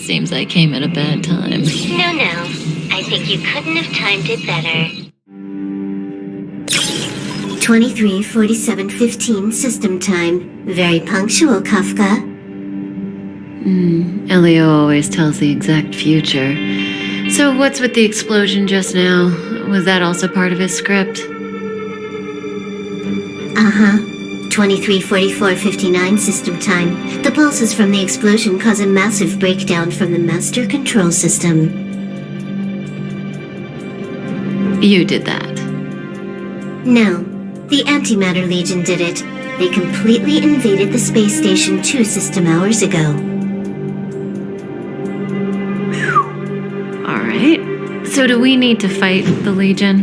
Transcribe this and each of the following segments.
Seems I came at a bad time. No. I think you couldn't have timed it better. 23:47:15 system time. Very punctual, Kafka. Elio always tells the exact future. So what's with the explosion just now? Was that also part of his script? 23:44:59 system time. The pulses from the explosion cause a massive breakdown from the master control system. You did that. No, the Antimatter Legion did it. They completely invaded the space station 2 system hours ago. Alright. So do we need to fight the Legion?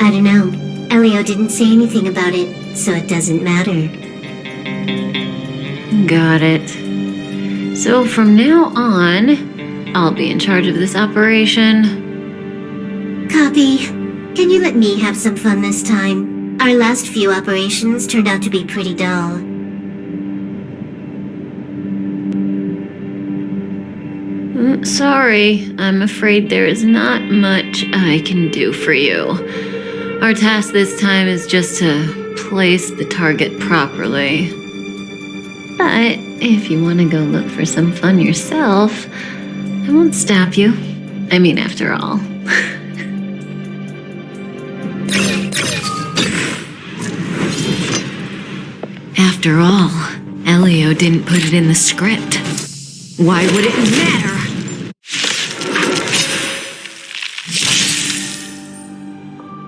I don't know. Elio didn't say anything about it, so it doesn't matter. Got it. So from now on, I'll be in charge of this operation. Copy. Can you let me have some fun this time? Our last few operations turned out to be pretty dull. Sorry, I'm afraid there is not much I can do for you. Our task this time is just to place the target properly. But if you want to go look for some fun yourself, I won't stop you. I mean, after all. After all, Elio didn't put it in the script. Why would it matter?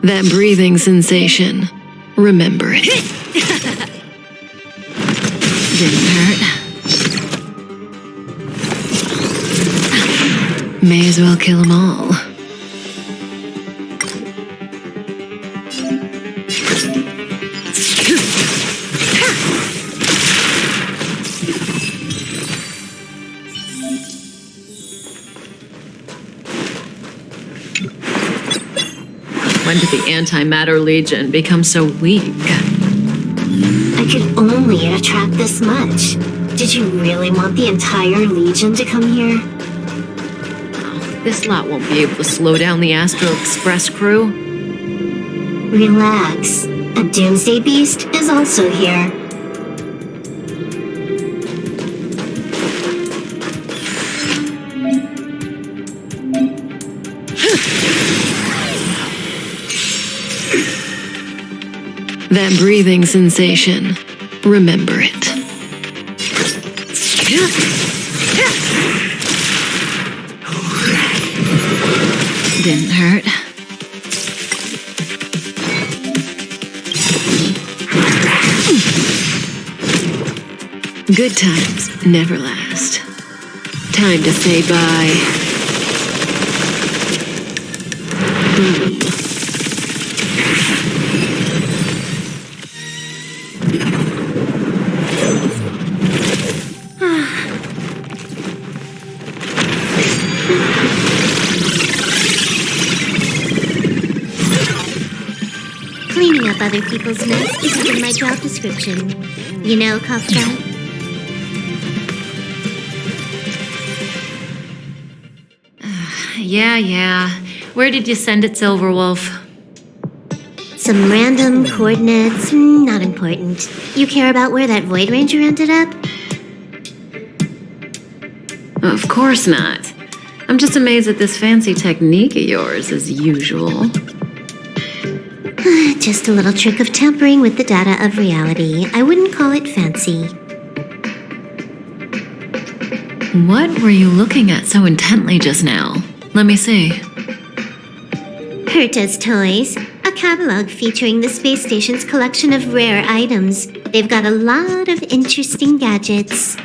That breathing sensation. Remember it. Didn't hurt. May as well kill them all. When did the Antimatter Legion become so weak? I could only attract this much. Did you really want the entire Legion to come here? This lot won't be able to slow down the Astral Express crew. Relax. A Doomsday Beast is also here. That breathing sensation. Remember it. Didn't hurt. Good times never last. Time to say bye. Boom. Cleaning up other people's mess isn't in my job description. You know, Kafka? Yeah. Where did you send it, Silverwolf? Some random coordinates, not important. You care about where that Void Ranger ended up? Of course not. I'm just amazed at this fancy technique of yours, as usual. Just a little trick of tampering with the data of reality. I wouldn't call it fancy. What were you looking at so intently just now? Let me see. Herta's Toys, a catalog featuring the space station's collection of rare items. They've got a lot of interesting gadgets.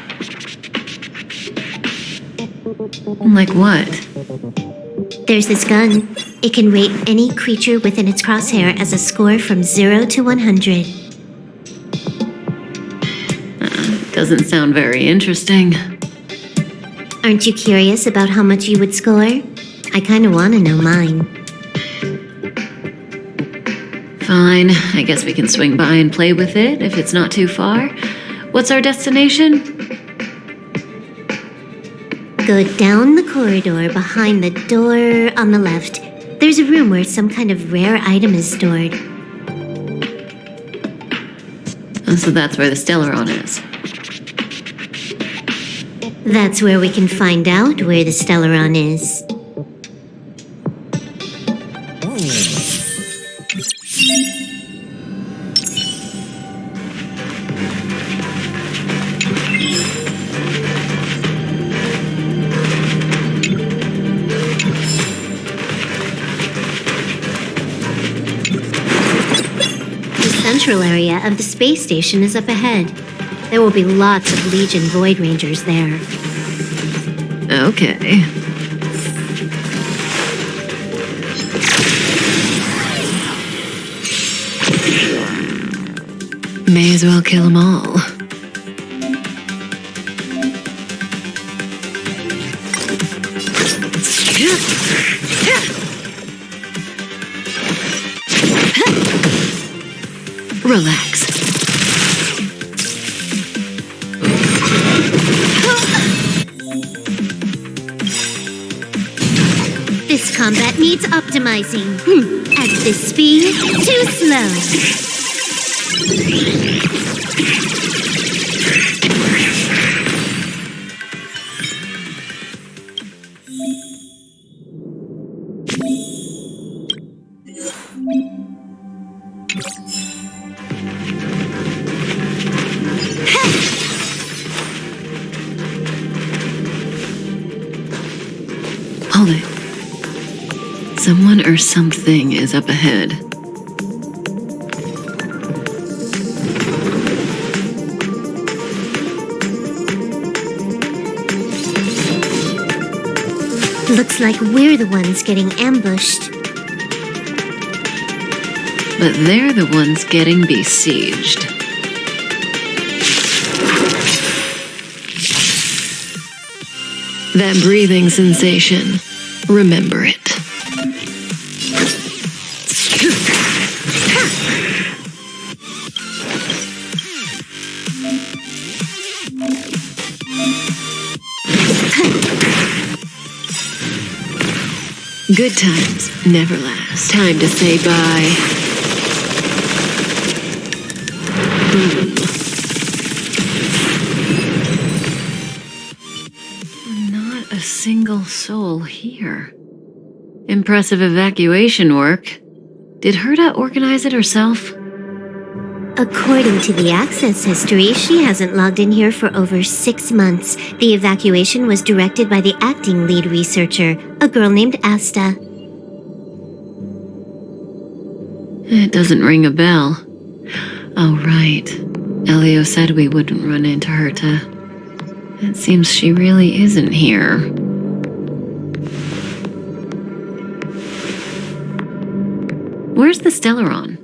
Like what? There's this gun. It can rate any creature within its crosshair as a score from 0 to 100. Doesn't sound very interesting. Aren't you curious about how much you would score? I kind of want to know mine. Fine, I guess we can swing by and play with it if it's not too far. What's our destination? Go down the corridor behind the door on the left. There's a room where some kind of rare item is stored. Oh, so that's where the Stellaron is. That's where we can find out where the Stellaron is. The central area of the space station is up ahead. There will be lots of Legion Void Rangers there. Okay. May as well kill them all. Relax. This combat needs optimizing. At this speed, too slow. Hold it. Someone or something is up ahead. Looks like we're the ones getting ambushed. But they're the ones getting besieged. That breathing sensation. Remember it. Good times never last. Time to say bye. Boom. Not a single soul here. Impressive evacuation work. Did Herta organize it herself? According to the access history, she hasn't logged in here for over 6 months. The evacuation was directed by the acting lead researcher, a girl named Asta. It doesn't ring a bell. Oh, right. Elio said we wouldn't run into Herta. It seems she really isn't here. Where's the Stellaron?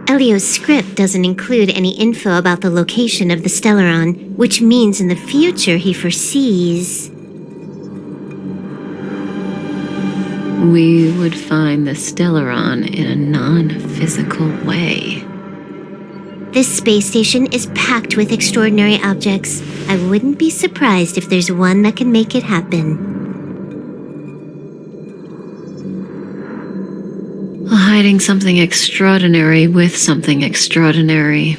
Elio's script doesn't include any info about the location of the Stellaron, which means in the future he foresees... we would find the Stellaron in a non-physical way. This space station is packed with extraordinary objects. I wouldn't be surprised if there's one that can make it happen. Hiding something extraordinary with something extraordinary.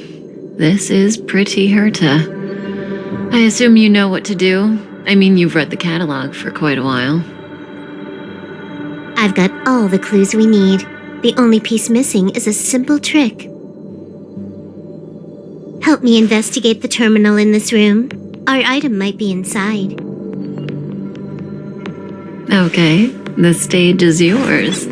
This is pretty Herta. I assume you know what to do. I mean, you've read the catalog for quite a while. I've got all the clues we need. The only piece missing is a simple trick. Help me investigate the terminal in this room. Our item might be inside. Okay, the stage is yours.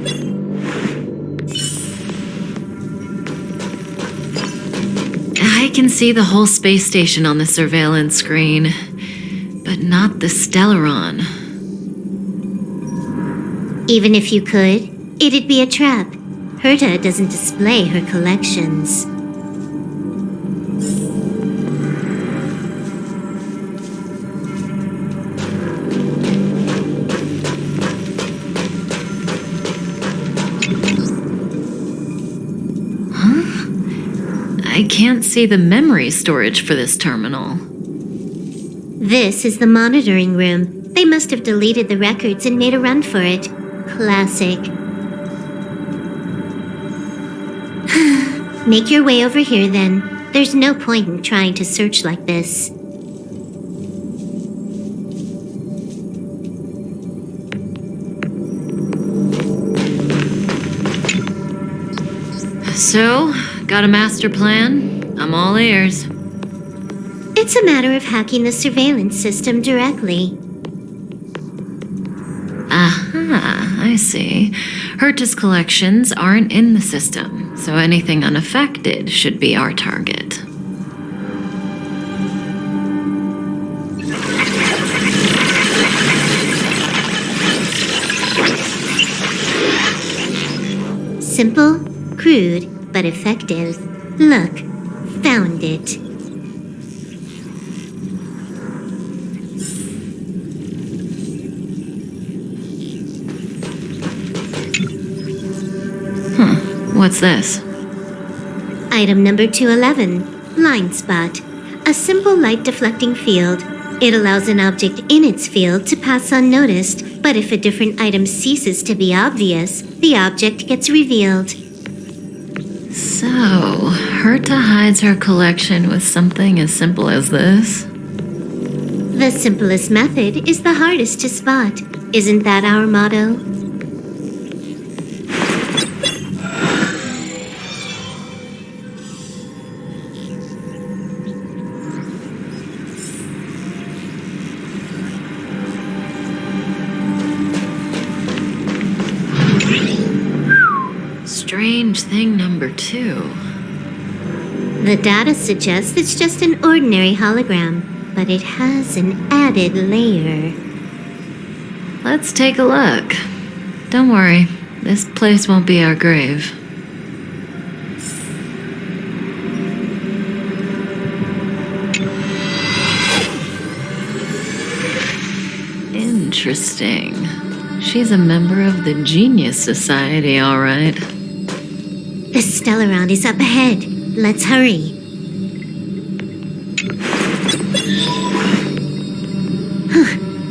I can see the whole space station on the surveillance screen, but not the Stellaron. Even if you could, it'd be a trap. Herta doesn't display her collections. I can't see the memory storage for this terminal. This is the monitoring room. They must have deleted the records and made a run for it. Classic. Make your way over here, then. There's no point in trying to search like this. So, got a master plan? I'm all ears. It's a matter of hacking the surveillance system directly. Aha, I see. Herta's collections aren't in the system, so anything unaffected should be our target. Simple, crude, but effective. Look, found it. What's this? Item number 211, line spot. A simple light deflecting field. It allows an object in its field to pass unnoticed, but if a different item ceases to be obvious, the object gets revealed. So, Herta hides her collection with something as simple as this? The simplest method is the hardest to spot. Isn't that our motto? Strange thing number 2. The data suggests it's just an ordinary hologram, but it has an added layer. Let's take a look. Don't worry, this place won't be our grave. Interesting. She's a member of the Genius Society, all right. The Stellaron is up ahead. Let's hurry.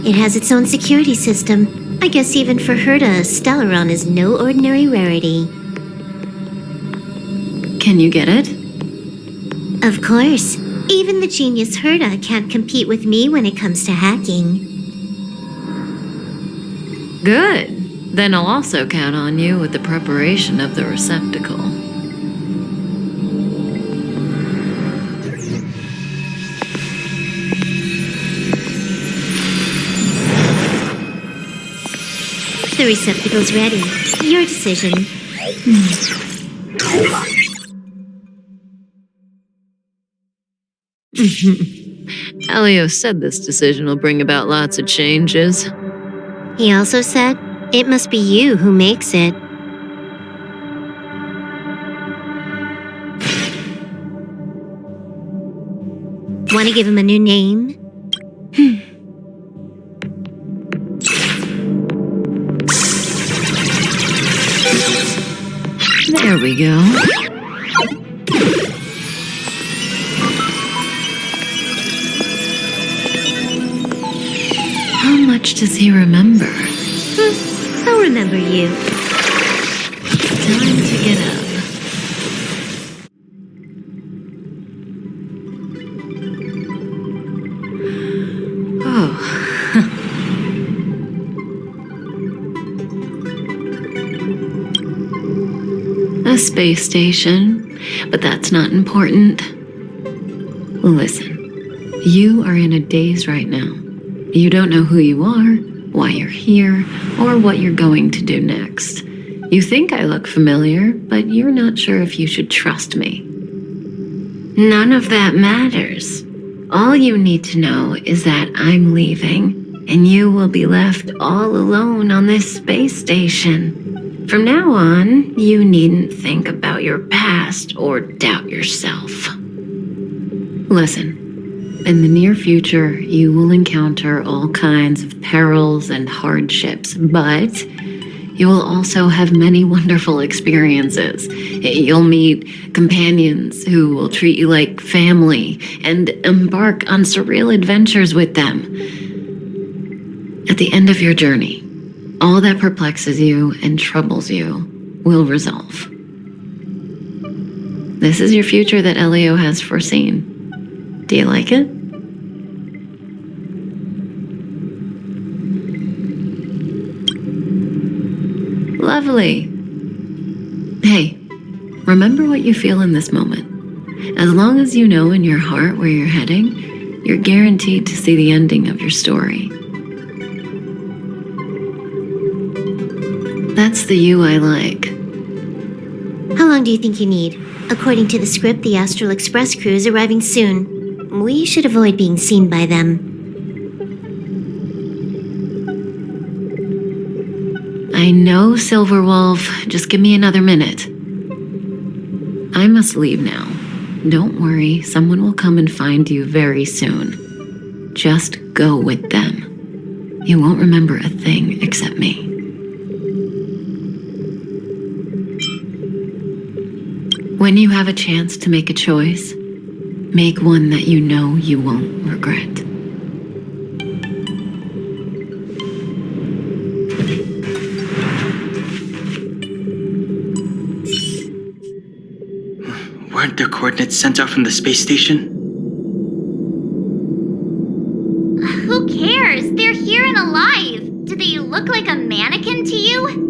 It has its own security system. I guess even for Herta, Stellaron is no ordinary rarity. Can you get it? Of course. Even the genius Herta can't compete with me when it comes to hacking. Good. Then I'll also count on you with the preparation of the receptacle. The receptacle's ready. Your decision. Elio said this decision will bring about lots of changes. He also said, it must be you who makes it. Want to give him a new name? There we go. How much does he remember? I'll remember you. Time to get up. Oh. A space station, but that's not important. Listen, you are in a daze right now. You don't know who you are, why you're here, or what you're going to do next. You think I look familiar, but you're not sure if you should trust me. None of that matters. All you need to know is that I'm leaving, and you will be left all alone on this space station. From now on, you needn't think about your past or doubt yourself. Listen. In the near future, you will encounter all kinds of perils and hardships, but you will also have many wonderful experiences. You'll meet companions who will treat you like family and embark on surreal adventures with them. At the end of your journey, all that perplexes you and troubles you will resolve. This is your future that Elio has foreseen. Do you like it? Lovely. Hey, remember what you feel in this moment. As long as you know in your heart where you're heading, you're guaranteed to see the ending of your story. That's the you I like. How long do you think you need? According to the script, the Astral Express crew is arriving soon. We should avoid being seen by them. I know, Silverwolf. Just give me another minute. I must leave now. Don't worry, someone will come and find you very soon. Just go with them. You won't remember a thing except me. When you have a chance to make a choice, make one that you know you won't regret. Weren't their coordinates sent out from the space station? Who cares? They're here and alive. Do they look like a mannequin to you?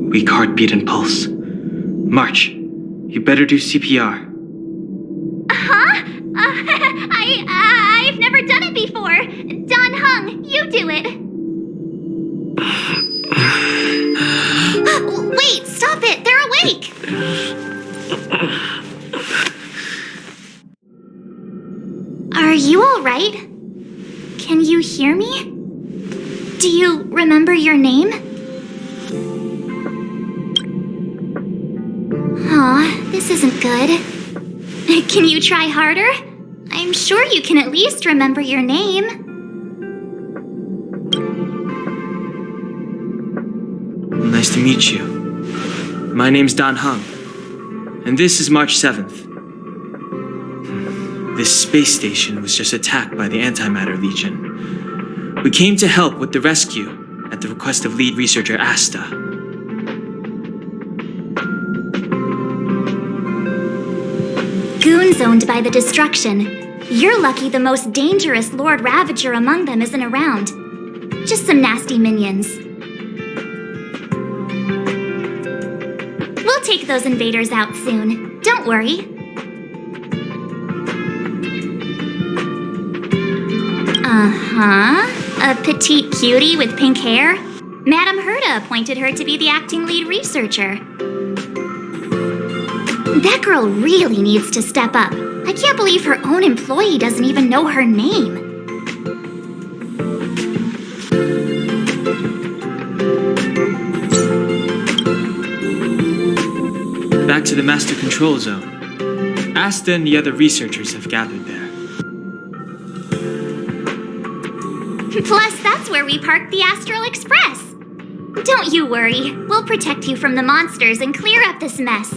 Weak heartbeat and pulse. March, you better do CPR. Huh? I've never done it before. Don Hung, you do it. Wait, stop it. They're awake. Are you all right? Can you hear me? Do you remember your name? Aw, this isn't good. Can you try harder? I'm sure you can at least remember your name. Nice to meet you. My name's Don Hung, and this is March 7th. This space station was just attacked by the Antimatter Legion. We came to help with the rescue at the request of lead researcher Asta. Goons owned by the destruction. You're lucky the most dangerous Lord Ravager among them isn't around. Just some nasty minions. We'll take those invaders out soon. Don't worry. A petite cutie with pink hair? Madame Herta appointed her to be the acting lead researcher. That girl really needs to step up. I can't believe her own employee doesn't even know her name. Back to the Master Control Zone. Asta and the other researchers have gathered there. Plus, that's where we parked the Astral Express. Don't you worry. We'll protect you from the monsters and clear up this mess.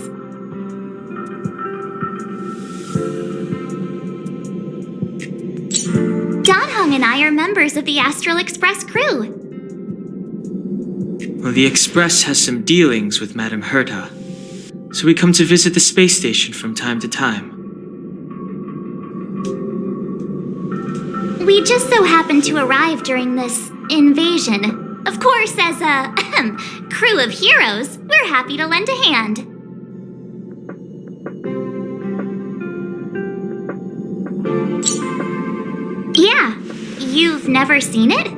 Don Hung and I are members of the Astral Express crew. Well, the Express has some dealings with Madame Herta, so we come to visit the space station from time to time. We just so happened to arrive during this invasion. Of course, as a crew of heroes, we're happy to lend a hand. Yeah, you've never seen it?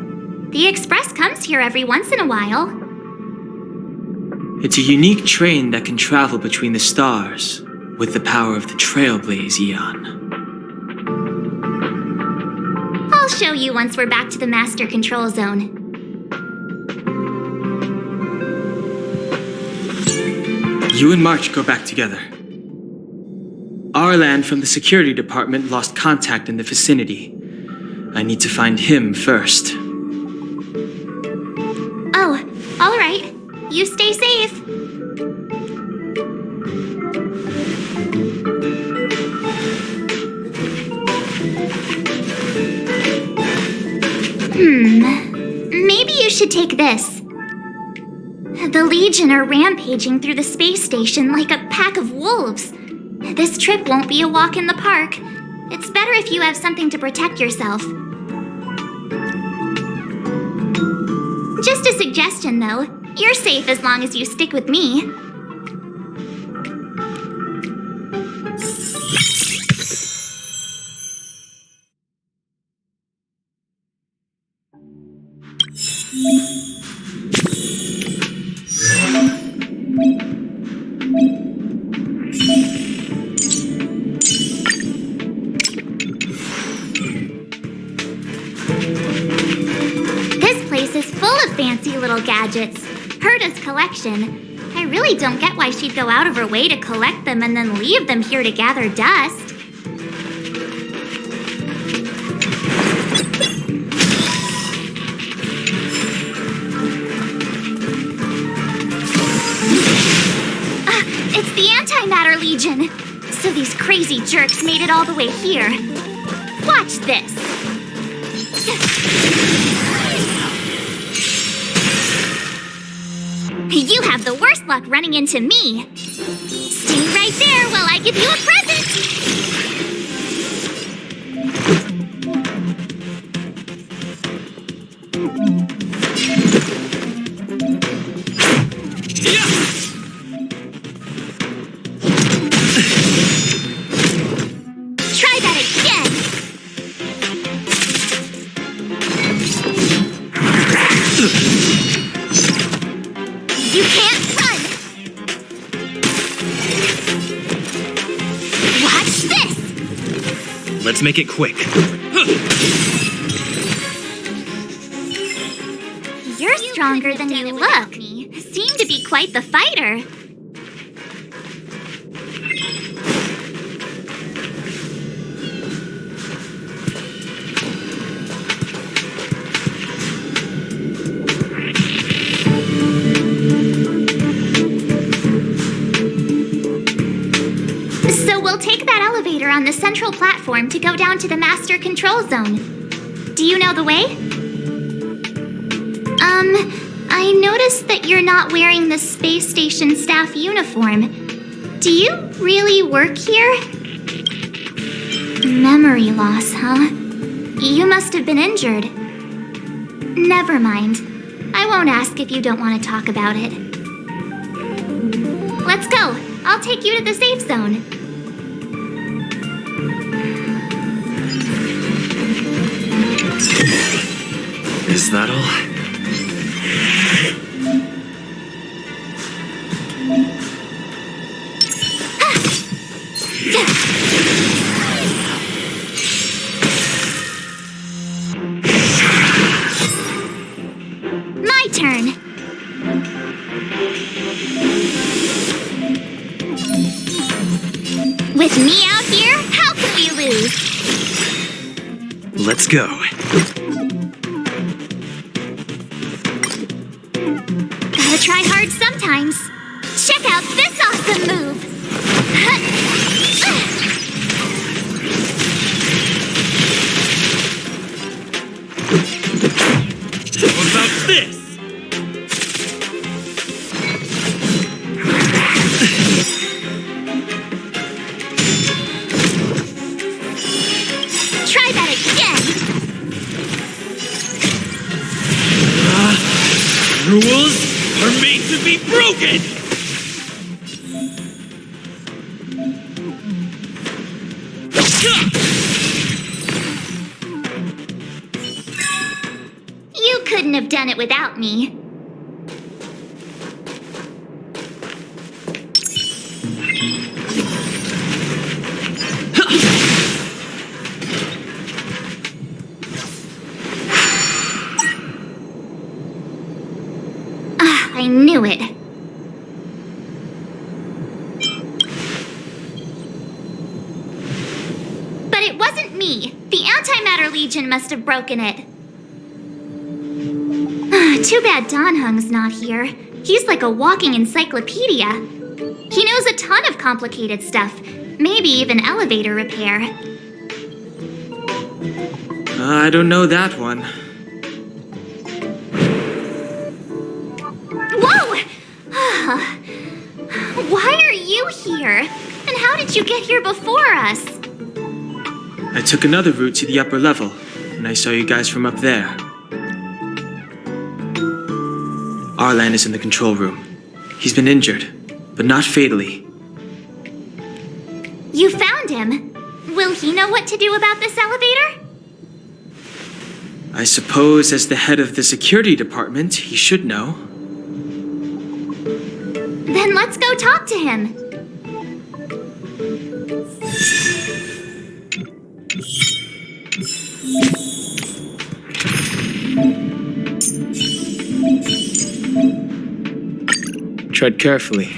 The Express comes here every once in a while. It's a unique train that can travel between the stars with the power of the Trailblaze Eon. I'll show you once we're back to the Master Control Zone. You and March go back together. Arlan from the security department lost contact in the vicinity. I need to find him first. Oh, all right. You stay safe. Maybe you should take this. The Legion are rampaging through the space station like a pack of wolves. This trip won't be a walk in the park. It's better if you have something to protect yourself. Just a suggestion, though. You're safe as long as you stick with me. This place is full of fancy little gadgets. Herta's collection. I really don't get why she'd go out of her way to collect them and then leave them here to gather dust. It's the Antimatter Legion. So these crazy jerks made it all the way here. Watch this. You have the worst luck running into me. Stay right there while I give you a present. Try that again. You can't run! Watch this! Let's make it quick. You're stronger than you look. Seem to be quite the fighter. So we'll take that elevator on the central platform to go down to the master control zone. Do you know the way? I noticed that you're not wearing the space station staff uniform. Do you really work here? Memory loss, huh? You must have been injured. Never mind. I won't ask if you don't want to talk about it. Let's go. I'll take you to the safe zone. Is that all? My turn. With me out here, how can we lose? Let's go. Gotta try hard sometimes. Check out this awesome move. How about this? Try that again. Rules are made to be broken! You couldn't have done it without me. I knew it. But it wasn't me. The Antimatter Legion must have broken it. Too bad Donhung's not here. He's like a walking encyclopedia. He knows a ton of complicated stuff, maybe even elevator repair. I don't know that one. here? And how did you get here before us? I took another route to the upper level, and I saw you guys from up there. Arlan is in the control room. He's been injured, but not fatally. You found him. Will he know what to do about this elevator? I suppose as the head of the security department, he should know. Then let's go talk to him. Tread carefully.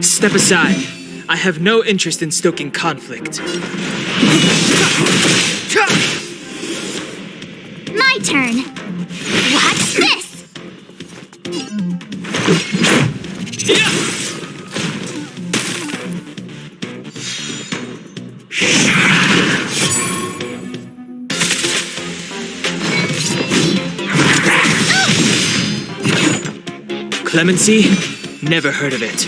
Step aside. I have no interest in stoking conflict. My turn. Watch this! Clemency? Never heard of it.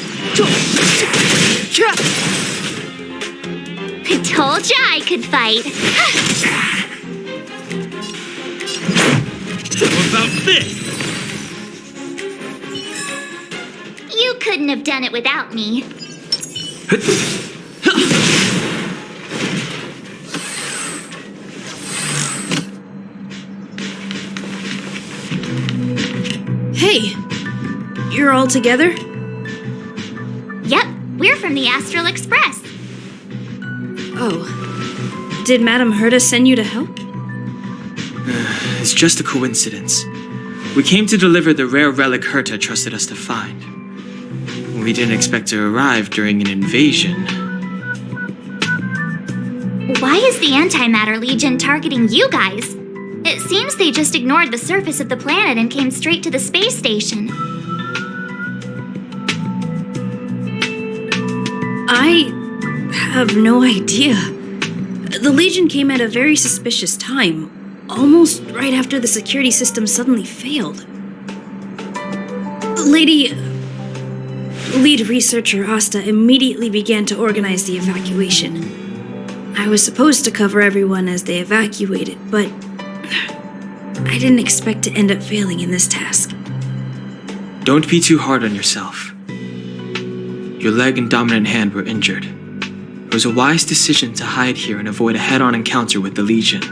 I told ya I could fight. How about this? You couldn't have done it without me. Hey, you're all together? Yep, we're from the Astral Express. Oh. Did Madame Herta send you to help? It's just a coincidence. We came to deliver the rare relic Herta trusted us to find. We didn't expect to arrive during an invasion. Why is the Antimatter Legion targeting you guys? It seems they just ignored the surface of the planet and came straight to the space station. I have no idea. The Legion came at a very suspicious time, almost right after the security system suddenly failed. Lead researcher Asta immediately began to organize the evacuation. I was supposed to cover everyone as they evacuated, but I didn't expect to end up failing in this task. Don't be too hard on yourself. Your leg and dominant hand were injured. It was a wise decision to hide here and avoid a head-on encounter with the Legion.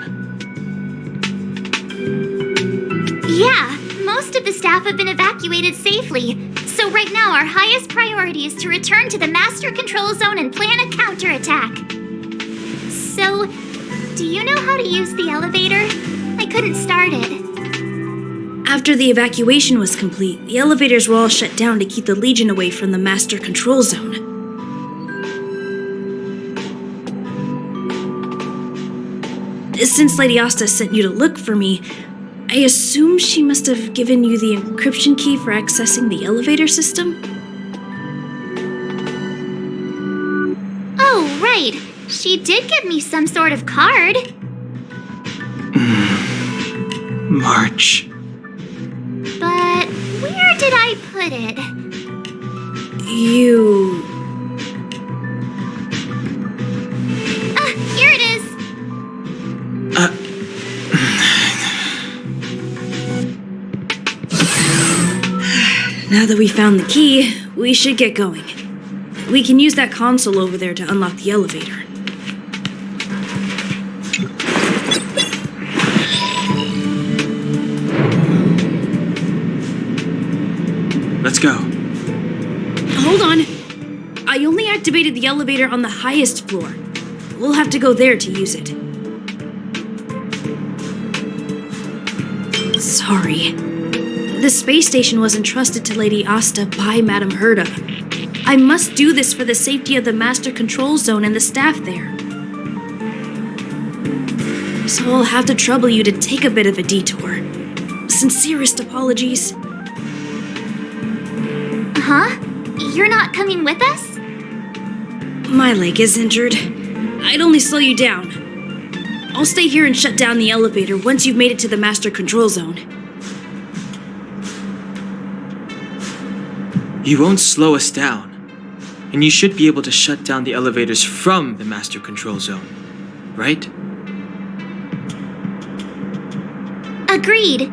Yeah, most of the staff have been evacuated safely. So right now our highest priority is to return to the Master Control Zone and plan a counterattack. So, do you know how to use the elevator? I couldn't start it. After the evacuation was complete, the elevators were all shut down to keep the Legion away from the Master Control Zone. Since Lady Asta sent you to look for me, I assume she must have given you the encryption key for accessing the elevator system? Oh, right. She did give me some sort of card. March. But where did I put it? You... Here it is. Now that we found the key, we should get going. We can use that console over there to unlock the elevator. Let's go. Hold on. I only activated the elevator on the highest floor. We'll have to go there to use it. Sorry. The space station was entrusted to Lady Asta by Madame Herta. I must do this for the safety of the Master Control Zone and the staff there. So I'll have to trouble you to take a bit of a detour. Sincerest apologies. Huh? You're not coming with us? My leg is injured. I'd only slow you down. I'll stay here and shut down the elevator once you've made it to the Master Control Zone. You won't slow us down. And you should be able to shut down the elevators from the Master Control Zone, right? Agreed.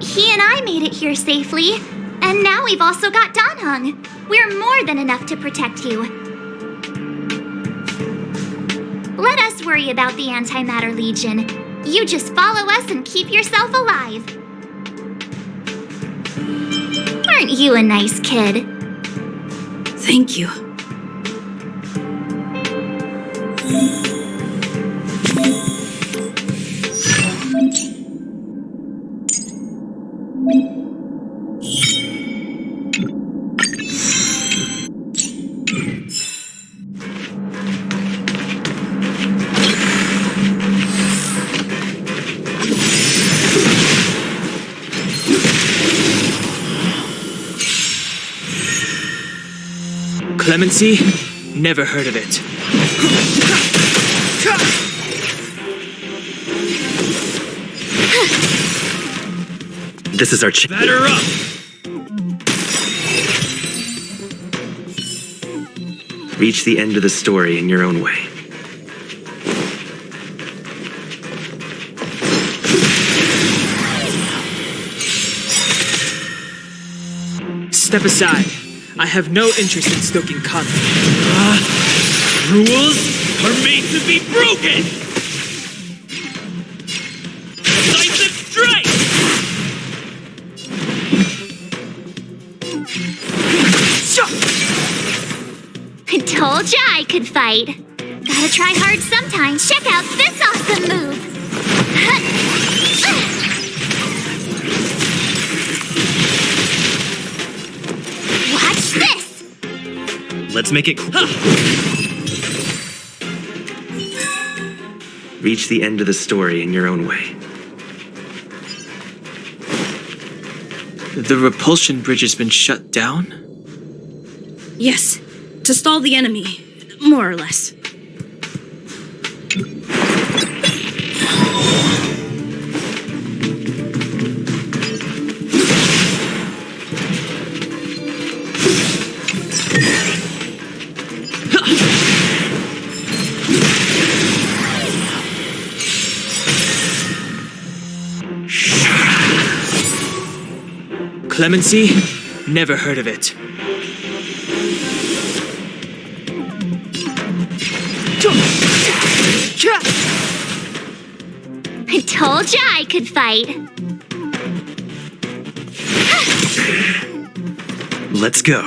He and I made it here safely, and now we've also got Danheng. We're more than enough to protect you. Let us worry about the Antimatter Legion. You just follow us and keep yourself alive. Aren't you a nice kid? Thank you. Clemency? Never heard of it. This is our Batter up! Reach the end of the story in your own way. Step aside. I have no interest in stoking conflict. Rules are made to be broken! Decisive strike! I told ya I could fight. Gotta try hard sometimes. Check out this awesome move. Watch this. Let's make it. Reach the end of the story in your own way. The repulsion bridge has been shut down? Yes, to stall the enemy, more or less. Clemency? Never heard of it. I told ya I could fight. Let's go.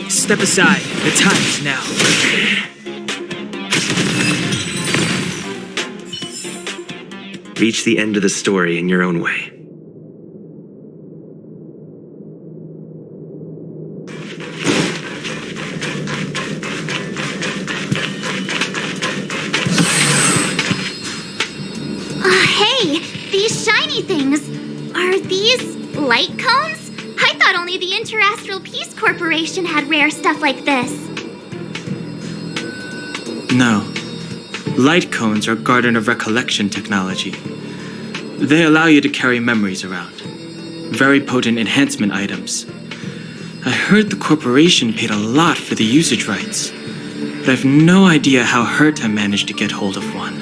Step aside. The time is now. Reach the end of the story in your own way. Hey, these shiny things. Are these light cones? I thought only the Interastral Peace Corporation had rare stuff like this. No. Light cones are Garden of Recollection technology. They allow you to carry memories around. Very potent enhancement items. I heard the corporation paid a lot for the usage rights, but I've no idea how Herta managed to get hold of one.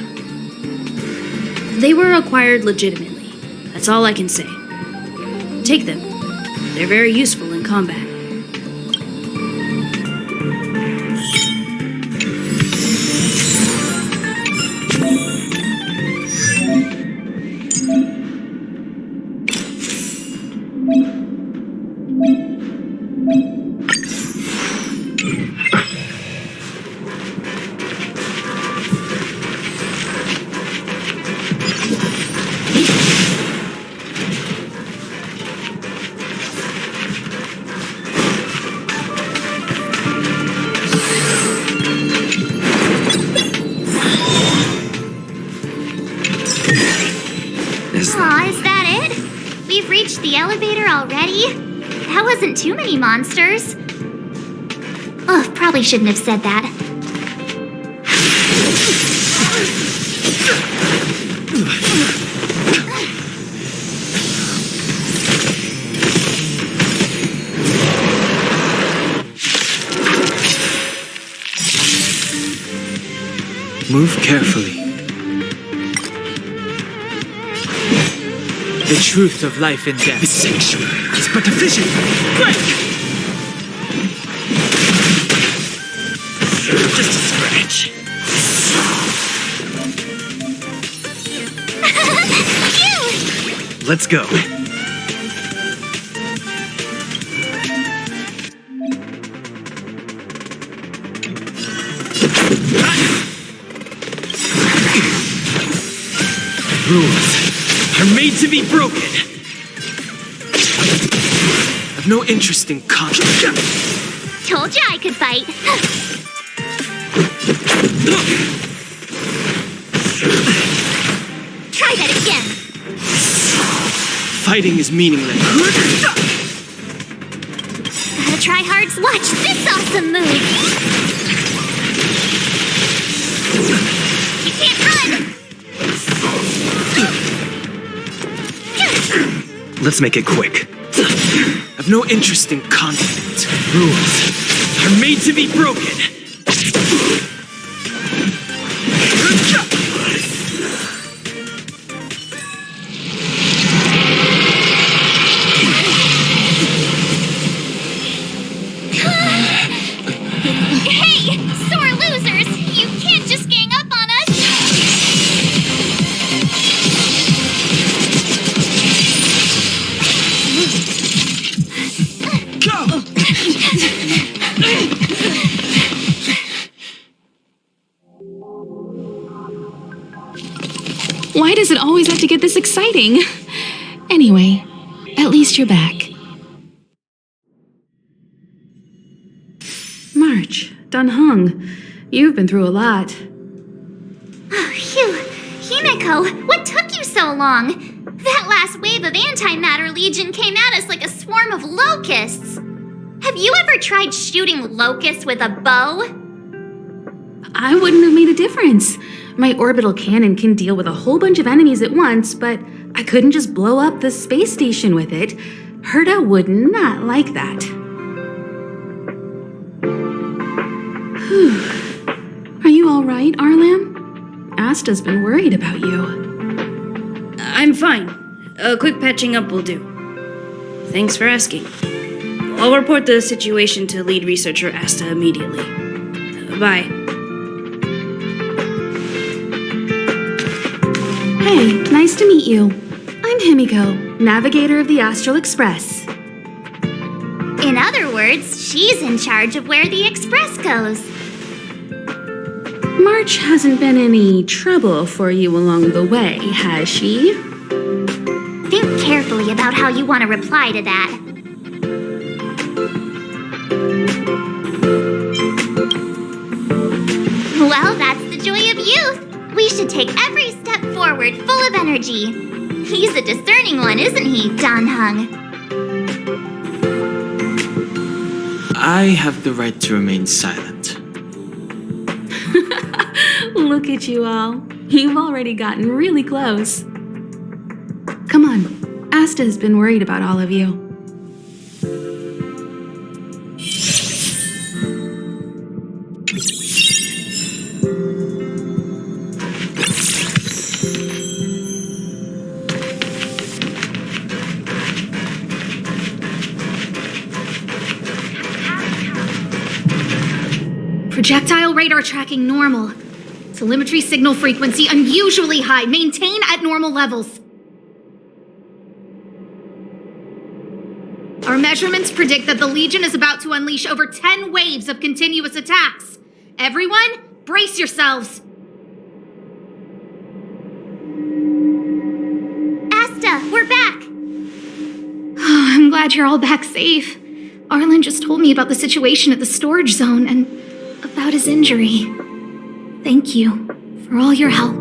They were acquired legitimately. That's all I can say. Take them. They're very useful in combat. Aw, is that it? We've reached the elevator already? That wasn't too many monsters. Oh, probably shouldn't have said that. Move carefully. The truth of life and death. The sanctuary is but a vision. Break! Just a scratch. Let's go. Rules are made to be broken. I've no interest in conflict. Told ya I could fight. Try that again. Fighting is meaningless. Gotta try hard to watch this awesome move. You can't run. Let's make it quick. I've no interest in conflict. Rules are made to be broken. Hey, sore losers! You can't just gang up on us! Go! Why does it always have to get this exciting? Anyway, at least you're back. March, Dunhung, you've been through a lot. Oh, phew. Himeko, what took you so long? That last wave of antimatter legion came at us like a swarm of locusts. Have you ever tried shooting locusts with a bow? I wouldn't have made a difference. My orbital cannon can deal with a whole bunch of enemies at once, but I couldn't just blow up the space station with it. Herta would not like that. Are you all right, Arlam? Asta's been worried about you. I'm fine. A quick patching up will do. Thanks for asking. I'll report the situation to lead researcher Asta immediately. Bye. Hey, nice to meet you. I'm Himiko, navigator of the Astral Express. In other words, she's in charge of where the express goes. March hasn't been any trouble for you along the way, has she? Think carefully about how you want to reply to that. Well, that's the joy of youth. We should take every step forward full of energy. He's a discerning one, isn't he, Danhung? I have the right to remain silent. Look at you all. You've already gotten really close. Come on, Asta has been worried about all of you. Projectile radar tracking normal. Telemetry signal frequency unusually high. Maintain at normal levels. Our measurements predict that the Legion is about to unleash over 10 waves of continuous attacks. Everyone, brace yourselves. Asta, we're back. Oh, I'm glad you're all back safe. Arlen just told me about the situation at the storage zone and about his injury. Thank you for all your help.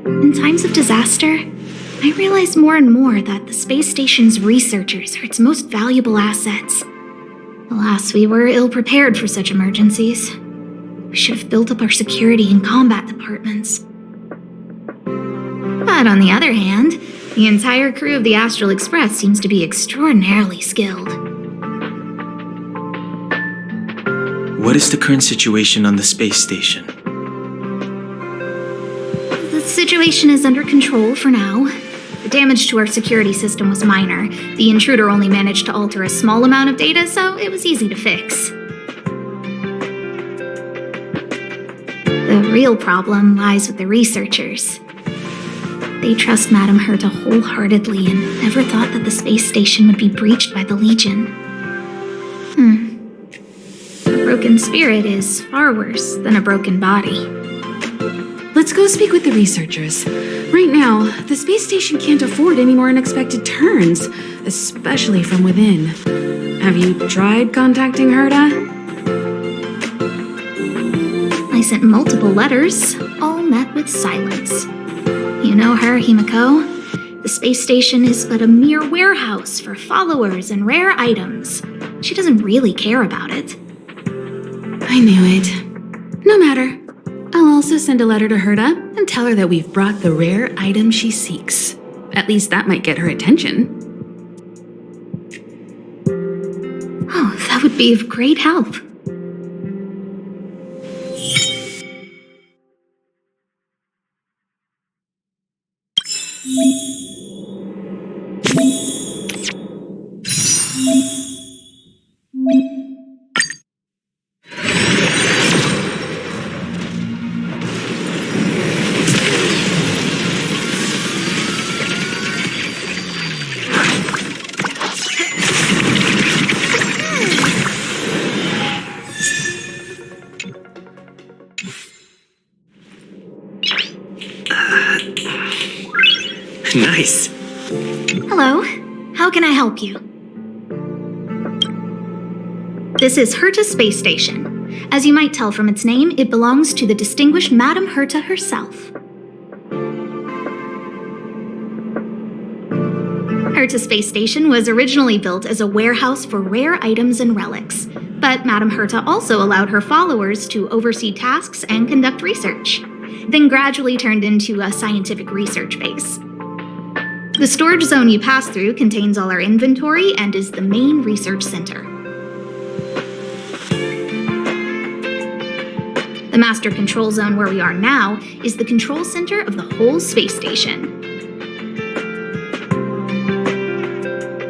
In times of disaster, I realize more and more that the space station's researchers are its most valuable assets. Alas, we were ill-prepared for such emergencies. We should have built up our security and combat departments. But on the other hand, the entire crew of the Astral Express seems to be extraordinarily skilled. What is the current situation on the space station? The situation is under control for now. The damage to our security system was minor. The intruder only managed to alter a small amount of data, so it was easy to fix. The real problem lies with the researchers. They trust Madame Herta wholeheartedly and never thought that the space station would be breached by the Legion. A broken spirit is far worse than a broken body. Let's go speak with the researchers. Right now, the space station can't afford any more unexpected turns, especially from within. Have you tried contacting Herta? I sent multiple letters, all met with silence. You know her, Himiko. The space station is but a mere warehouse for followers and rare items. She doesn't really care about it. I knew it. No matter. I'll also send a letter to Herta and tell her that we've brought the rare item she seeks. At least that might get her attention. Oh, that would be of great help. Nice. Hello, how can I help you? This is Herta Space Station. As you might tell from its name, it belongs to the distinguished Madame Herta herself. Herta Space Station was originally built as a warehouse for rare items and relics, but Madame Herta also allowed her followers to oversee tasks and conduct research, then gradually turned into a scientific research base. The storage zone you pass through contains all our inventory and is the main research center. The master control zone where we are now is the control center of the whole space station.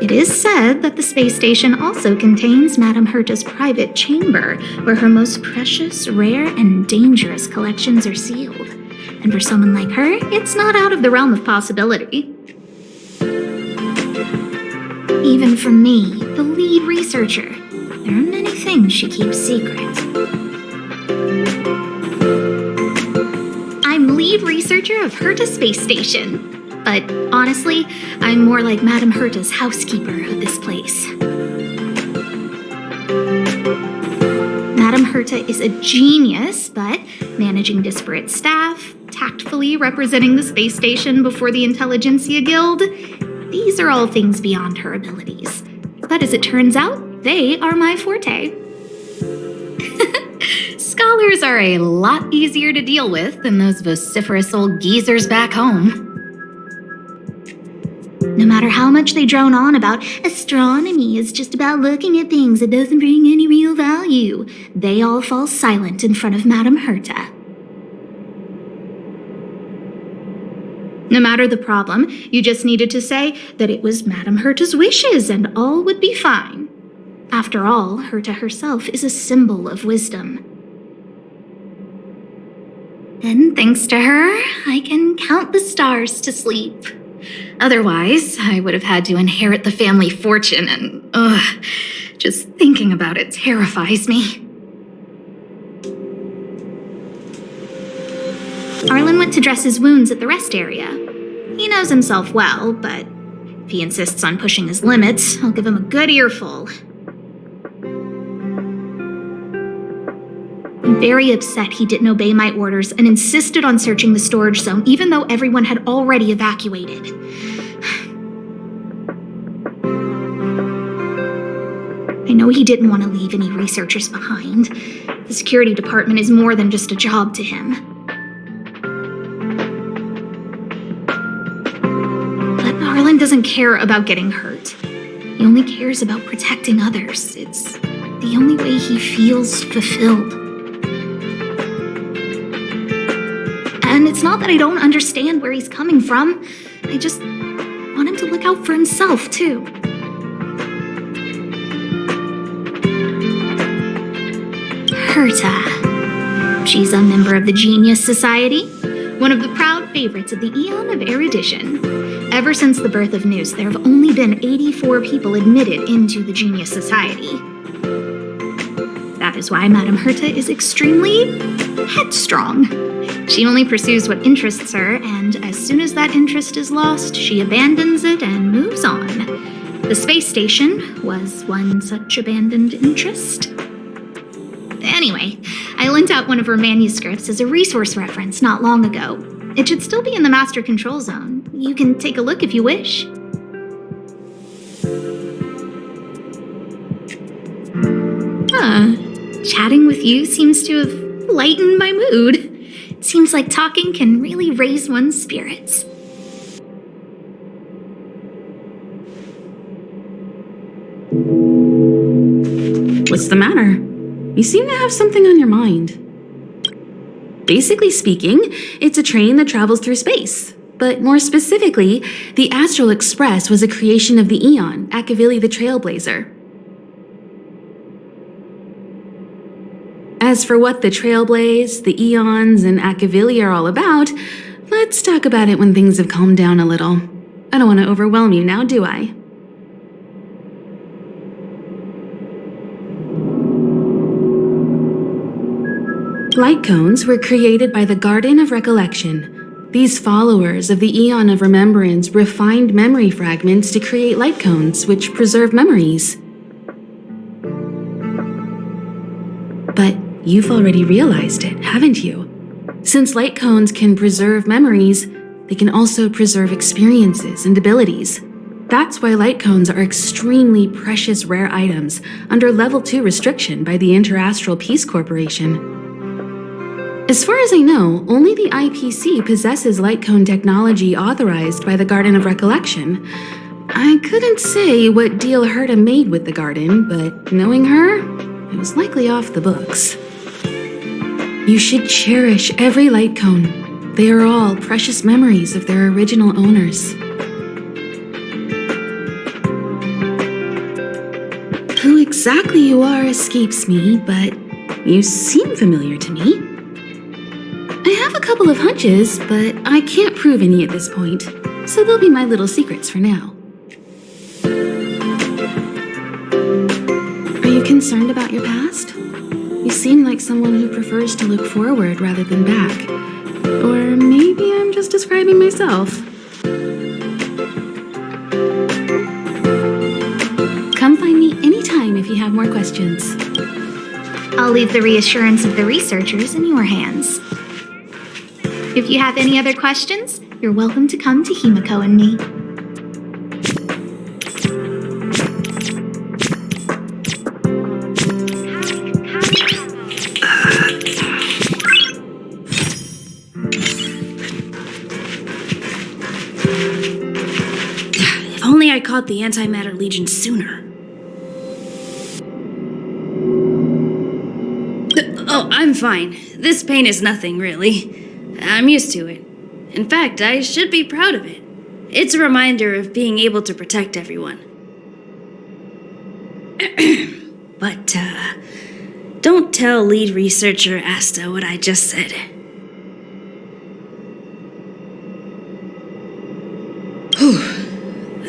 It is said that the space station also contains Madame Herta's private chamber, where her most precious, rare, and dangerous collections are sealed. And for someone like her, it's not out of the realm of possibility. Even for me, the lead researcher, there are many things she keeps secret. I'm lead researcher of Herta Space Station, but honestly, I'm more like Madame Herta's housekeeper of this place. Madame Herta is a genius, but managing disparate staff, tactfully representing the space station before the Intelligentsia Guild, these are all things beyond her abilities. But as it turns out, they are my forte. Scholars are a lot easier to deal with than those vociferous old geezers back home. No matter how much they drone on about astronomy is just about looking at things that doesn't bring any real value, they all fall silent in front of Madame Herta. No matter the problem, you just needed to say that it was Madame Herta's wishes and all would be fine. After all, Herta herself is a symbol of wisdom. And thanks to her, I can count the stars to sleep. Otherwise, I would have had to inherit the family fortune and, just thinking about it terrifies me. Arlen went to dress his wounds at the rest area. He knows himself well, but if he insists on pushing his limits, I'll give him a good earful. very upset he didn't obey my orders and insisted on searching the storage zone even though everyone had already evacuated. I know he didn't want to leave any researchers behind. The security department is more than just a job to him. But Arlen doesn't care about getting hurt. He only cares about protecting others. It's the only way he feels fulfilled. And it's not that I don't understand where he's coming from. I just want him to look out for himself, too. Herta. She's a member of the Genius Society, one of the proud favorites of the Eon of Erudition. Ever since the birth of Nous, there have only been 84 people admitted into the Genius Society. That is why Madame Herta is extremely headstrong. She only pursues what interests her, and as soon as that interest is lost, she abandons it and moves on. The space station was one such abandoned interest. Anyway, I lent out one of her manuscripts as a resource reference not long ago. It should still be in the master control zone. You can take a look if you wish. Chatting with you seems to have lightened my mood. It seems like talking can really raise one's spirits. What's the matter? You seem to have something on your mind. Basically speaking, it's a train that travels through space. But more specifically, the Astral Express was a creation of the Eon, Akavili the Trailblazer. As for what the Trailblaze, the Eons, and Akavili are all about, let's talk about it when things have calmed down a little. I don't want to overwhelm you now, do I? Light cones were created by the Garden of Recollection. These followers of the Eon of Remembrance refined memory fragments to create light cones, which preserve memories. But you've already realized it, haven't you? Since light cones can preserve memories, they can also preserve experiences and abilities. That's why light cones are extremely precious rare items under Level 2 restriction by the Interastral Peace Corporation. As far as I know, only the IPC possesses light cone technology authorized by the Garden of Recollection. I couldn't say what deal Herta made with the Garden, but knowing her, it was likely off the books. You should cherish every light cone. They are all precious memories of their original owners. Who exactly you are escapes me, but you seem familiar to me. I have a couple of hunches, but I can't prove any at this point, so they'll be my little secrets for now. Are you concerned about your past? You seem like someone who prefers to look forward rather than back. Or maybe I'm just describing myself. Come find me anytime if you have more questions. I'll leave the reassurance of the researchers in your hands. If you have any other questions, you're welcome to come to Himiko and me. If only I caught the Antimatter Legion sooner. Oh, I'm fine. This pain is nothing, really. I'm used to it. In fact, I should be proud of it. It's a reminder of being able to protect everyone. But, don't tell lead researcher Asta what I just said. Whew.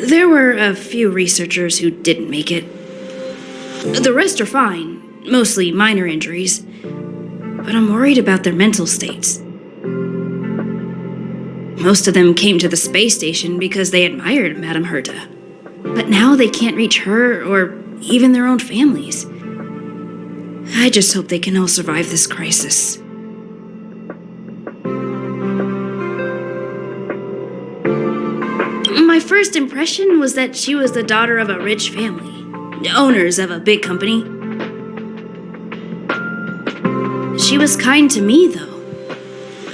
There were a few researchers who didn't make it. The rest are fine, mostly minor injuries. But I'm worried about their mental states. Most of them came to the space station because they admired Madame Herta. But now they can't reach her or even their own families. I just hope they can all survive this crisis. My first impression was that she was the daughter of a rich family, owners of a big company. She was kind to me, though.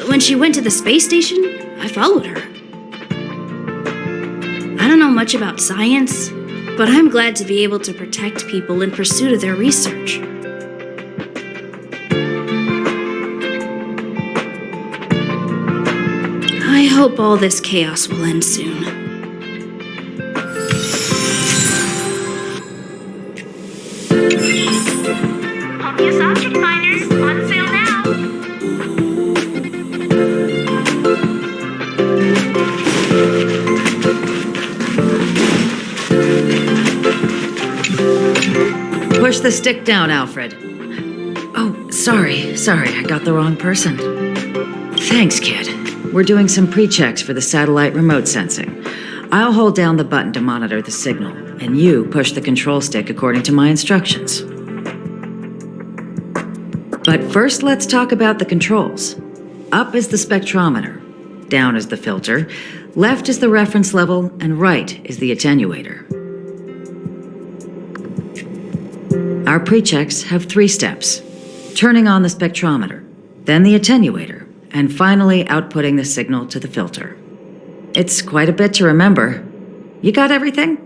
When she went to the space station, I followed her. I don't know much about science, but I'm glad to be able to protect people in pursuit of their research. I hope all this chaos will end soon. Obvious object finders on sale now. Push the stick down, Alfred. Oh, sorry, I got the wrong person. Thanks, kid. We're doing some pre-checks for the satellite remote sensing. I'll hold down the button to monitor the signal, and you push the control stick according to my instructions. But first, let's talk about the controls. Up is the spectrometer, down is the filter, left is the reference level, and right is the attenuator. Our pre-checks have 3 steps: turning on the spectrometer, then the attenuator, and finally outputting the signal to the filter. It's quite a bit to remember. You got everything?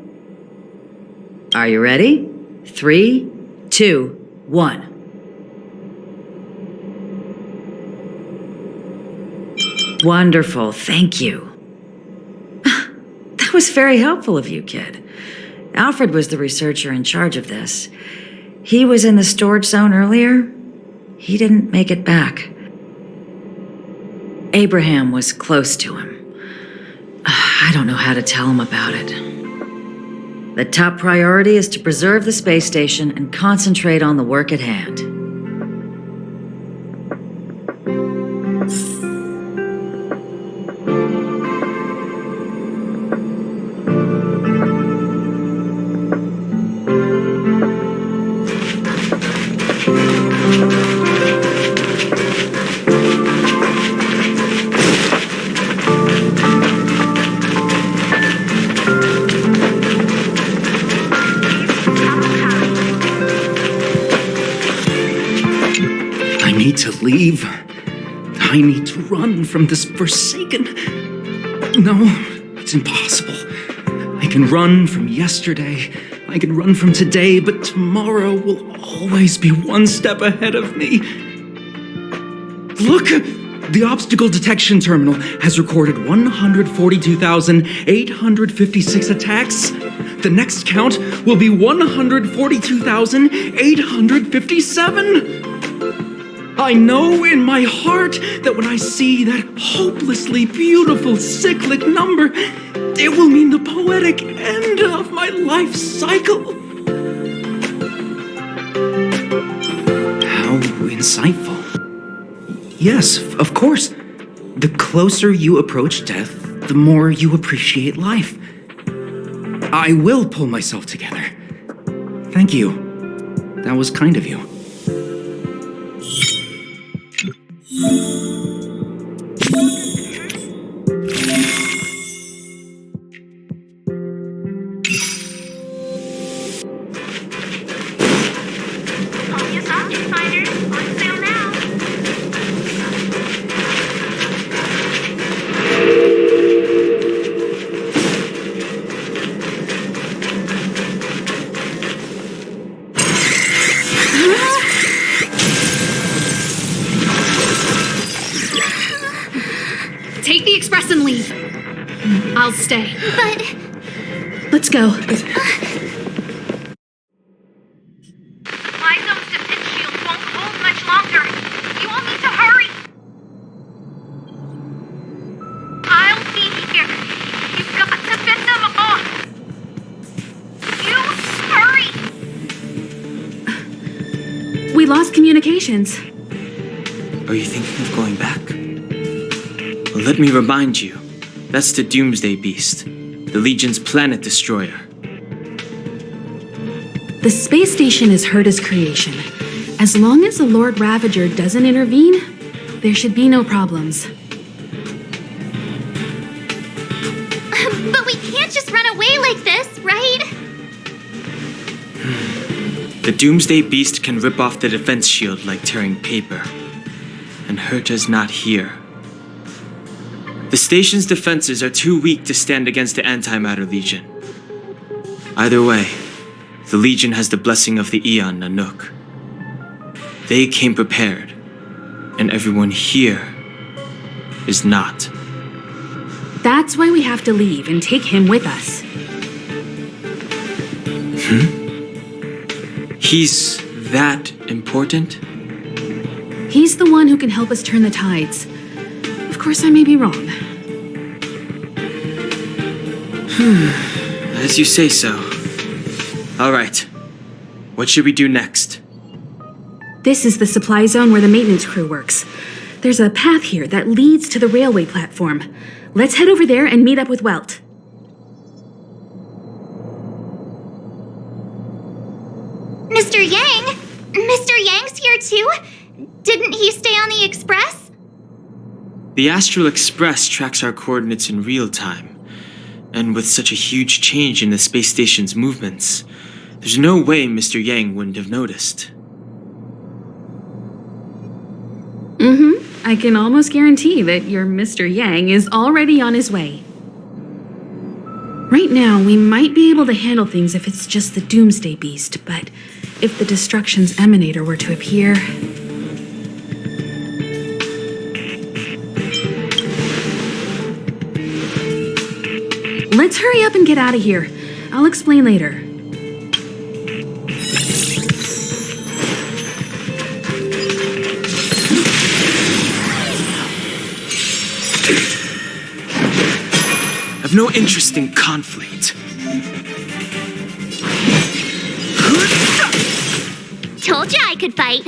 Are you ready? 3, 2, 1. Wonderful, thank you. That was very helpful of you, kid. Alfred was the researcher in charge of this. He was in the storage zone earlier. He didn't make it back. Abraham was close to him. I don't know how to tell him about it. The top priority is to preserve the space station and concentrate on the work at hand. I need to leave. I need to run from this forsaken... No, it's impossible. I can run from yesterday. I can run from today, but tomorrow will always be one step ahead of me. Look! The obstacle detection terminal has recorded 142,856 attacks. The next count will be 142,857. I know in my heart that when I see that hopelessly beautiful cyclic number, it will mean the poetic end of my life cycle. How insightful. Yes, of course. The closer you approach death, the more you appreciate life. I will pull myself together. Thank you. That was kind of you. Obvious object finders on sale now. Take the express and leave. I'll stay. But Let's go. my zone's defense shield won't hold much longer. You all need to hurry. I'll be here. You've got to fend them off. You hurry. We lost communications. Are you thinking of going back? Well, let me remind you. That's the Doomsday Beast, the Legion's planet destroyer. The space station is Herta's creation, As long as the Lord Ravager doesn't intervene, there should be no problems. But we can't just run away like this, right? The Doomsday Beast can rip off the defense shield like tearing paper. And Herta's not here. The station's defenses are too weak to stand against the Antimatter Legion. Either way, the Legion has the blessing of the Aeon Nanook. They came prepared, and everyone here is not. That's why we have to leave and take him with us. He's that important? He's the one who can help us turn the tides. Of course, I may be wrong. As you say so. All right. What should we do next? This is the supply zone where the maintenance crew works. There's a path here that leads to the railway platform. Let's head over there and meet up with Welt. Mr. Yang? Mr. Yang's here too? Didn't he stay on the Express? The Astral Express tracks our coordinates in real time. And with such a huge change in the space station's movements, there's no way Mr. Yang wouldn't have noticed. I can almost guarantee that your Mr. Yang is already on his way. Right now, we might be able to handle things if it's just the Doomsday Beast, but if the Destruction's Emanator were to appear... Let's hurry up and get out of here. I'll explain later. I've no interest in conflict. Told you I could fight.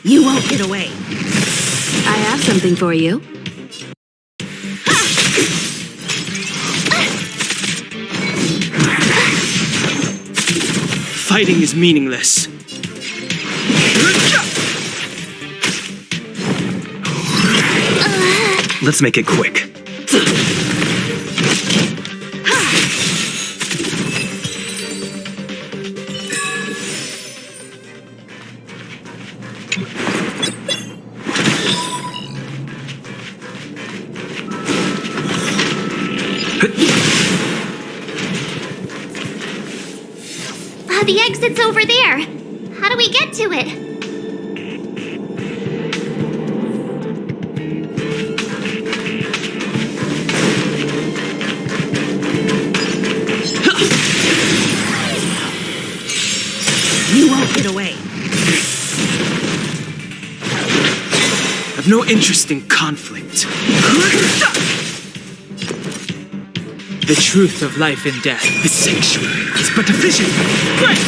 You won't get away. I have something for you. Fighting is meaningless. Let's make it quick. The exit's over there. How do we get to it? You won't get away. I've no interest in conflict. The truth of life and death. The sanctuary is but a vision. Break!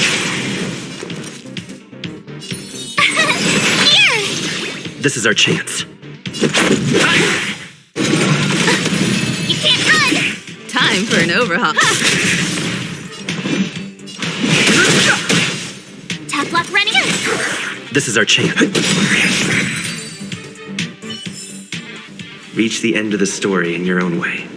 Here! This is our chance. You can't run! Time for an overhaul. Tough luck running. This is our chance. Reach the end of the story in your own way.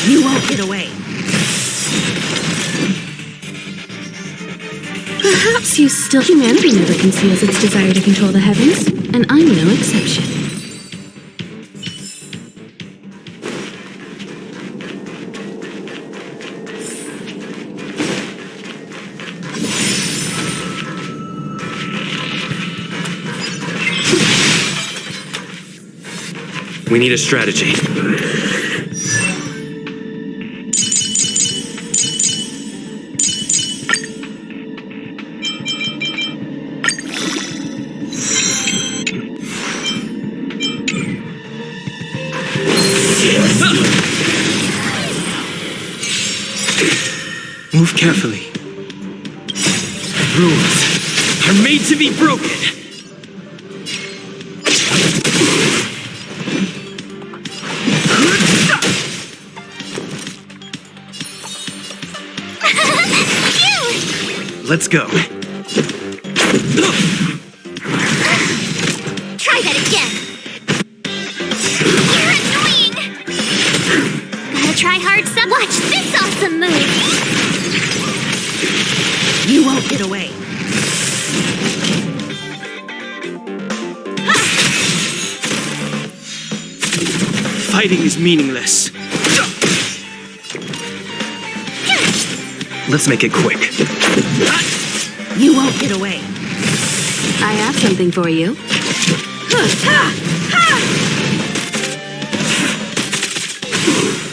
You won't get away. Perhaps you still... Humanity never conceals its desire to control the heavens, and I'm no exception. We need a strategy. Move carefully. Rules are made to be broken. Let's go. Try that again. You're annoying. Gotta try hard some. Watch this awesome move. You won't get away. Fighting is meaningless. Let's make it quick. You won't get away. I have something for you.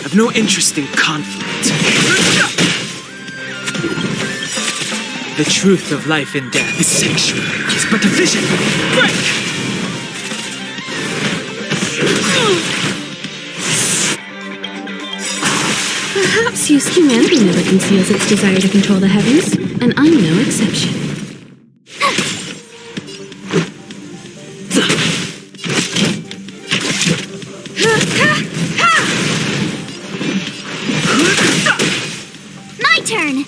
I've no interest in conflict. The truth of life and death. The sanctuary is but a vision. Break! Perhaps humanity never conceals its desire to control the heavens, and I'm no exception. My turn.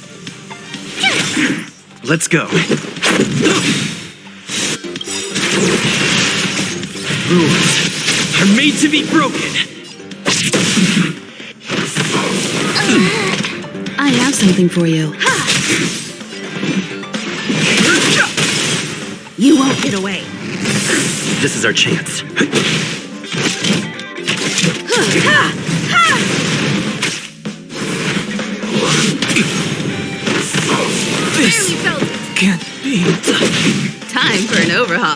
Let's go. Rules are made to be broken. I have something for you. You won't get away. This is our chance. This can't be. Time for an overhaul.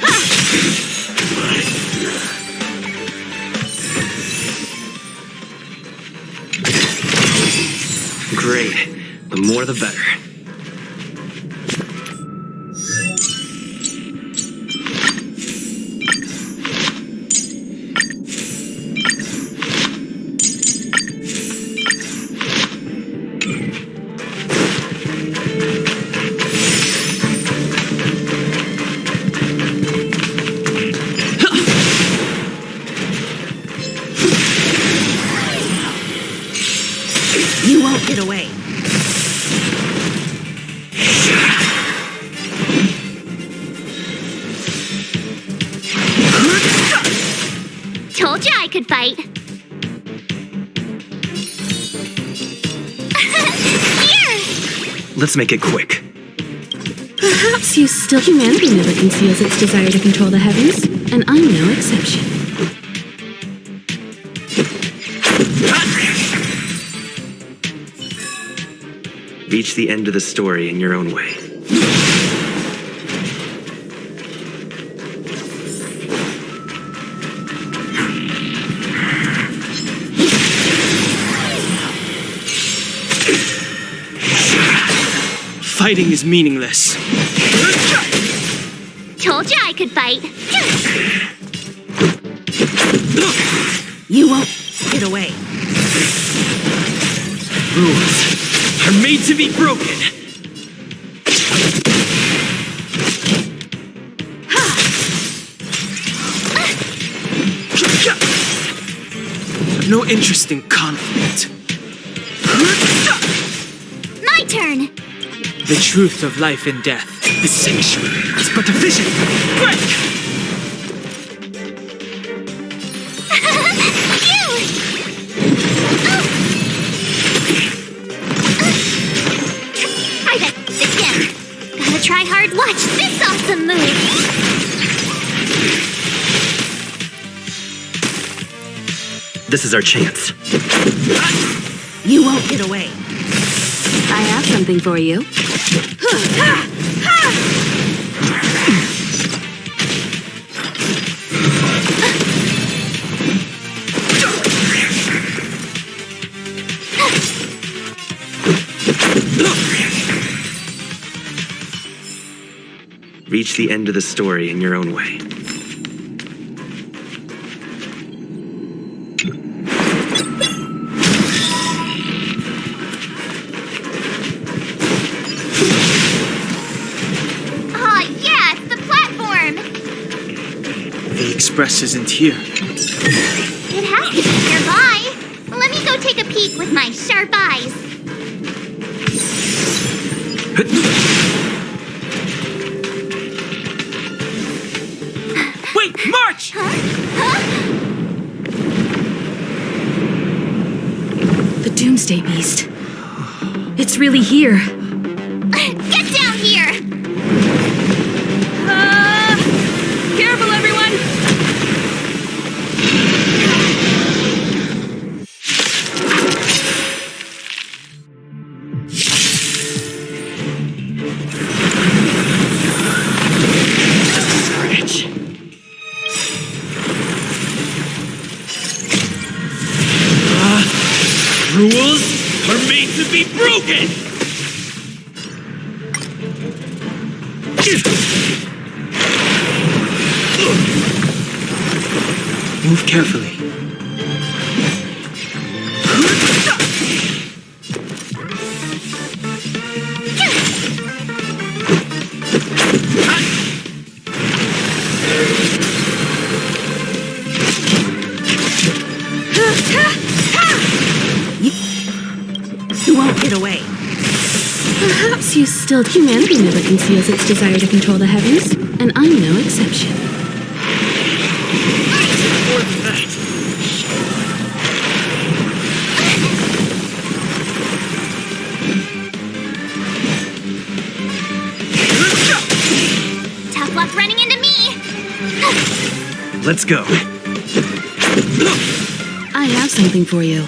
Great. The more the better. You won't get away. Told you I could fight. Here! Let's make it quick. Perhaps humanity never conceals its desire to control the heavens, and I'm no exception. Reach the end of the story in your own way. Fighting is meaningless. Told you I could fight. You won't get away. Rules are made to be broken. I've no interest in conflict. My turn. The truth of life and death. The sanctuary is but a vision. Break! Try that again. Gotta try hard. Watch this awesome move. This is our chance. You won't get away. I have something for you. Reach the end of the story in your own way. Aw, yeah, it's the platform! The express isn't here. It has to be nearby. Let me go take a peek with my sharp eyes. Wait, march! The Doomsday Beast. It's really here. Get down here! Careful, everyone! Scratch. Rules are made to be broken! Move carefully. You won't get away. Perhaps you still... Humanity never conceals its desire to control the heavens, and I'm no exception. More than that. Tough luck running into me! Let's go. I have something for you.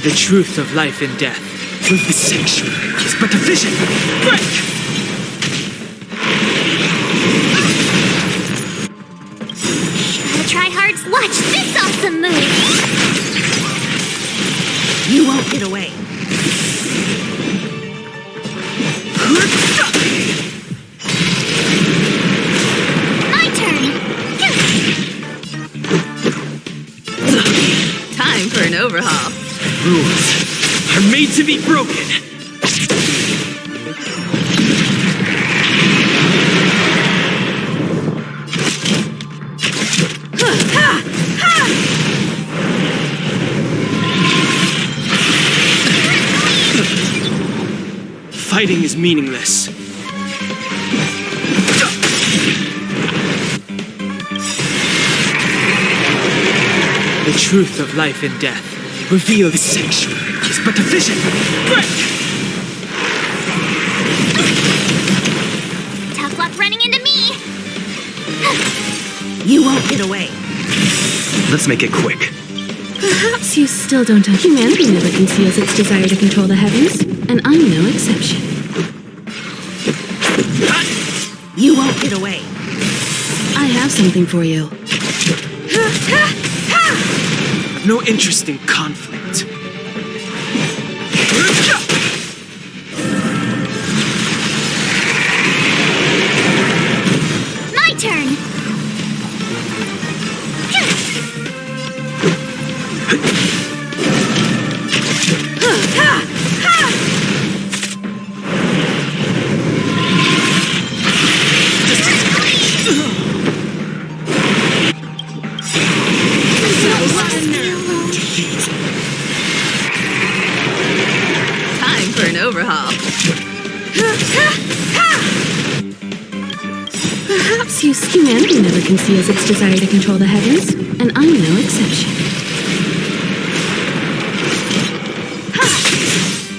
The truth of life and death. With the sanctuary is but a vision. Break! Gotta try hard. Watch this awesome move! You won't get away. My turn! Time for an overhaul. Rules are made to be broken. Fighting is meaningless. The truth of life and death. Reveal the sanctuary is but a vision. Break! Tough luck running into me! You won't get away. Let's make it quick. Perhaps you still don't have... Humanity never conceals its desire to control the heavens, and I'm no exception. You won't get away. I have something for you. No interest in conflict. My turn! Time for an overhaul. Perhaps humanity never conceals its desire to control the heavens, and I'm no exception.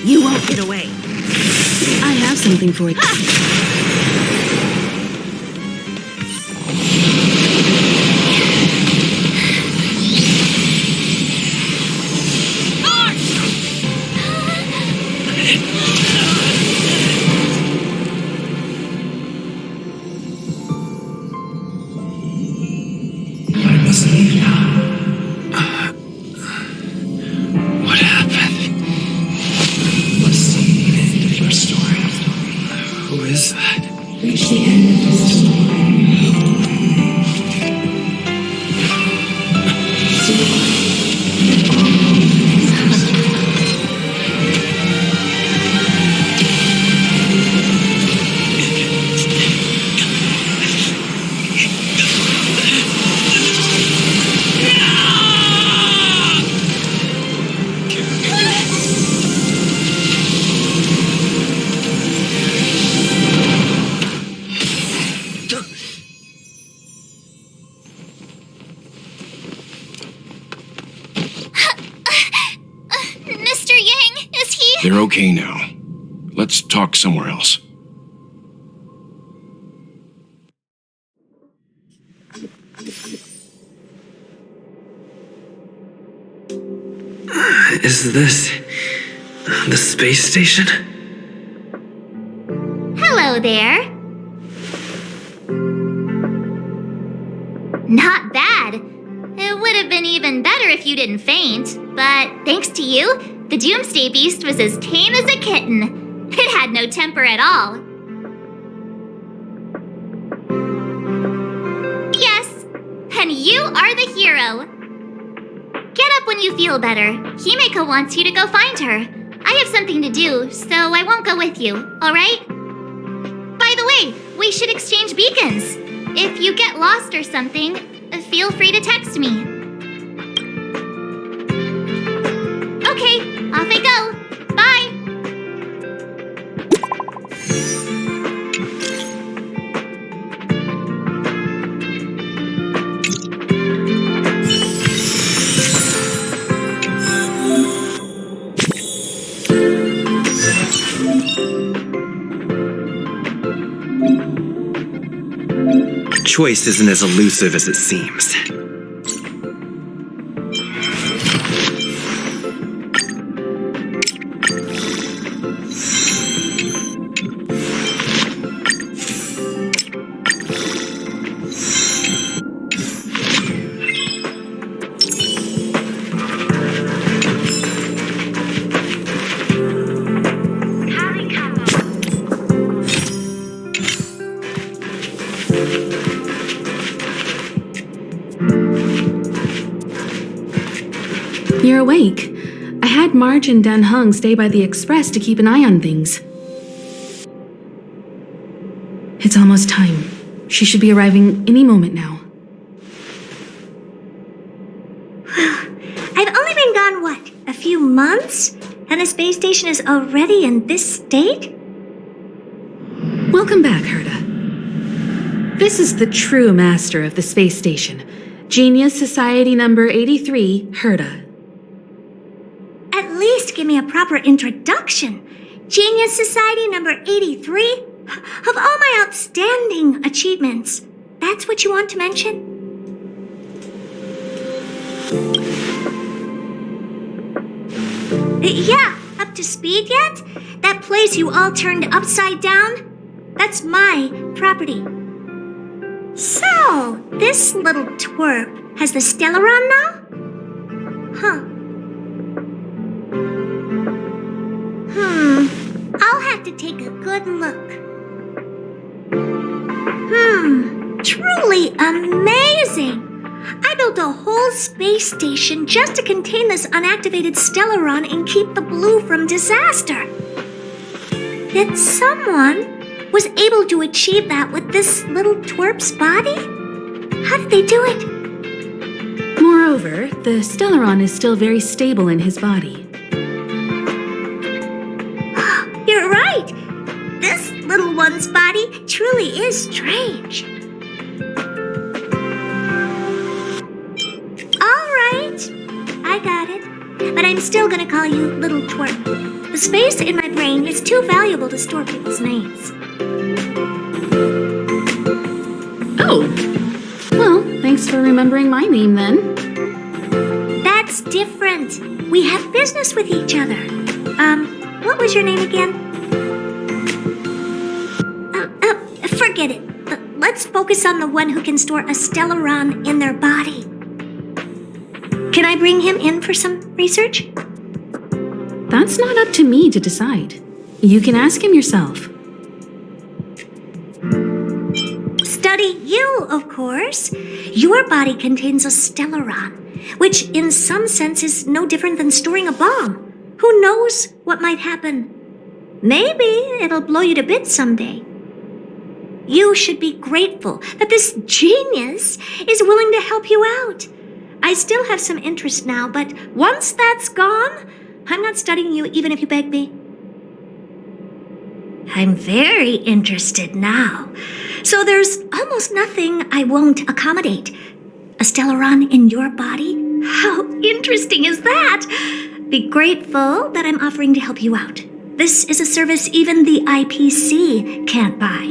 You won't get away. I have something for you. They're okay now. Let's talk somewhere else. Is this the space station? Hello there. Not bad. It would have been even better if you didn't faint, but thanks to you, the Doomsday Beast was as tame as a kitten. It had no temper at all. Yes, and you are the hero. Get up when you feel better. Himeko wants you to go find her. I have something to do, so I won't go with you, alright? By the way, we should exchange beacons. If you get lost or something, feel free to text me. Okay, off I go. Bye! Choice isn't as elusive as it seems. You're awake. I had Marge and Dan Hung stay by the express to keep an eye on things. It's almost time. She should be arriving any moment now. I've only been gone, what, a few months? And the space station is already in this state? Welcome back, Herta. This is the true master of the space station. Genius Society number 83, Herta. At least give me a proper introduction. Genius Society number 83? Of all my outstanding achievements, that's what you want to mention? Yeah, up to speed yet? That place you all turned upside down? That's my property. So, this little twerp has the Stellaron now? Huh. I'll have to take a good look. Truly amazing! I built a whole space station just to contain this unactivated Stellaron and keep the blue from disaster. Yet someone was able to achieve that with this little twerp's body? How did they do it? Moreover, the Stellaron is still very stable in his body. You're right! This little one's body truly is strange. Alright, I got it. But I'm still gonna call you Little Twerp. The space in my brain is too valuable to store people's names. Oh! Well, thanks for remembering my name then. That's different. We have business with each other. What was your name again? Forget it. Let's focus on the one who can store a Stellaron in their body. Can I bring him in for some research? That's not up to me to decide. You can ask him yourself. Study you, of course. Your body contains a Stellaron, which in some sense is no different than storing a bomb. Who knows what might happen? Maybe it'll blow you to bits someday. You should be grateful that this genius is willing to help you out. I still have some interest now, but once that's gone, I'm not studying you even if you beg me. I'm very interested now. So there's almost nothing I won't accommodate. A Stellaron in your body? How interesting is that? Be grateful that I'm offering to help you out. This is a service even the IPC can't buy.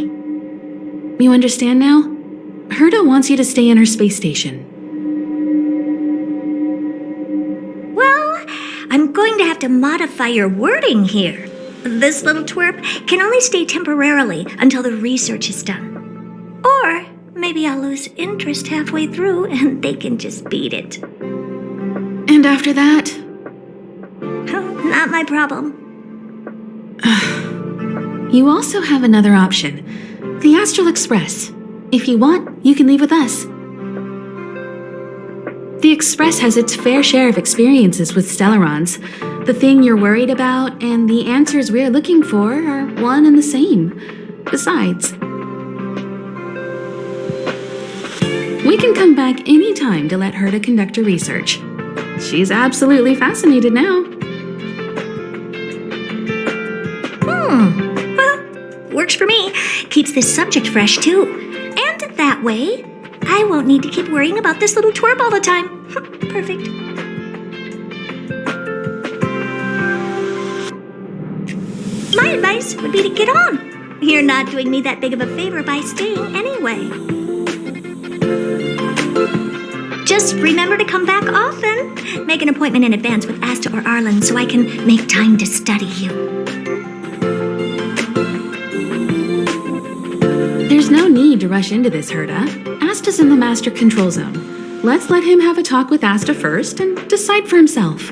You understand now? Herta wants you to stay in her space station. Well, I'm going to have to modify your wording here. This little twerp can only stay temporarily until the research is done. Or maybe I'll lose interest halfway through and they can just beat it. And after that? Not my problem. You also have another option. The Astral Express. If you want, you can leave with us. The Express has its fair share of experiences with Stellarons. The thing you're worried about and the answers we're looking for are one and the same. Besides, we can come back anytime to let Herta conduct her research. She's absolutely fascinated now. Well, works for me. Keeps this subject fresh, too. And that way, I won't need to keep worrying about this little twerp all the time. Perfect. My advice would be to get on. You're not doing me that big of a favor by staying anyway. Just remember to come back often. Make an appointment in advance with Asta or Arlen so I can make time to study you. There's no need to rush into this, Herta. Asta's in the Master Control Zone. Let's let him have a talk with Asta first and decide for himself.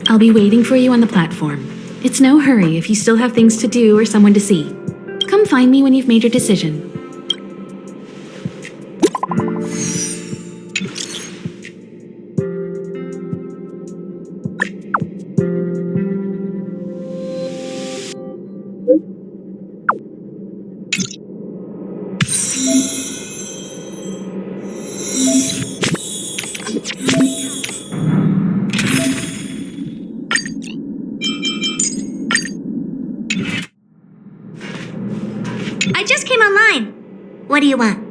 I'll be waiting for you on the platform. It's no hurry if you still have things to do or someone to see. Come find me when you've made your decision. I just came online. What do you want?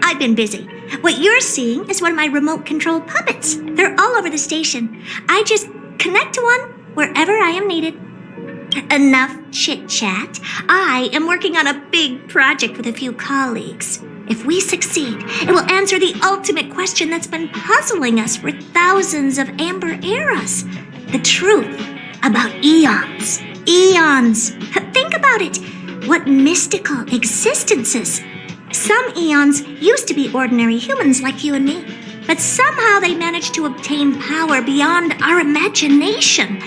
I've been busy. What you're seeing is one of my remote-controlled puppets. They're all over the station. I just connect to one wherever I am needed. Enough chit-chat. I am working on a big project with a few colleagues. If we succeed, it will answer the ultimate question that's been puzzling us for thousands of amber eras. The truth about eons. Eons. Think about it. What mystical existences. Some eons used to be ordinary humans like you and me, but somehow they managed to obtain power beyond our imagination.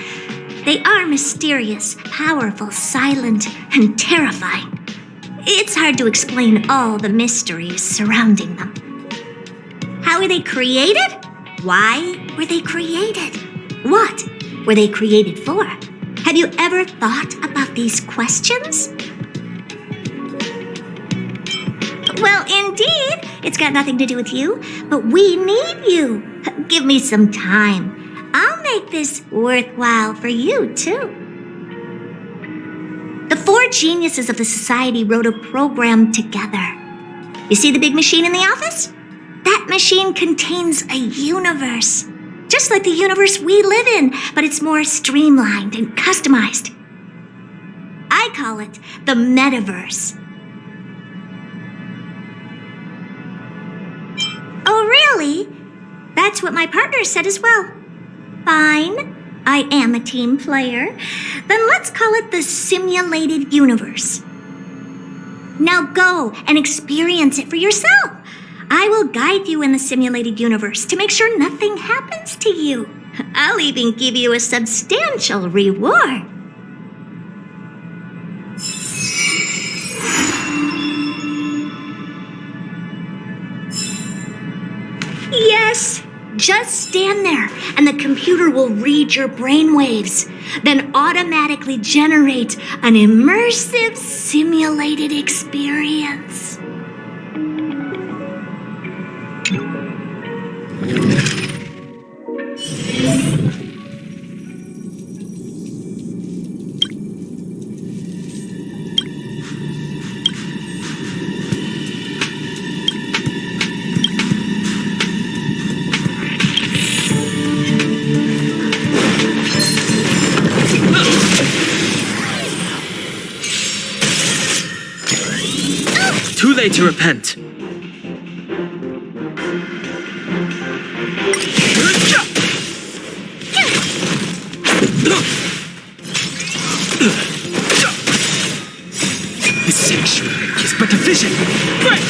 They are mysterious, powerful, silent, and terrifying. It's hard to explain all the mysteries surrounding them. How were they created? Why were they created? What were they created for? Have you ever thought about these questions? Well, indeed, it's got nothing to do with you, but we need you. Give me some time. I'll make this worthwhile for you, too. The 4 geniuses of the society wrote a program together. You see the big machine in the office? That machine contains a universe. Just like the universe we live in, but it's more streamlined and customized. I call it the metaverse. That's what my partner said as well. Fine. I am a team player. Then let's call it the simulated universe. Now go and experience it for yourself. I will guide you in the simulated universe to make sure nothing happens to you. I'll even give you a substantial reward. Yes, just stand there and the computer will read your brainwaves, then automatically generate an immersive simulated experience. Too late to repent. The sanctuary is but a vision. Break!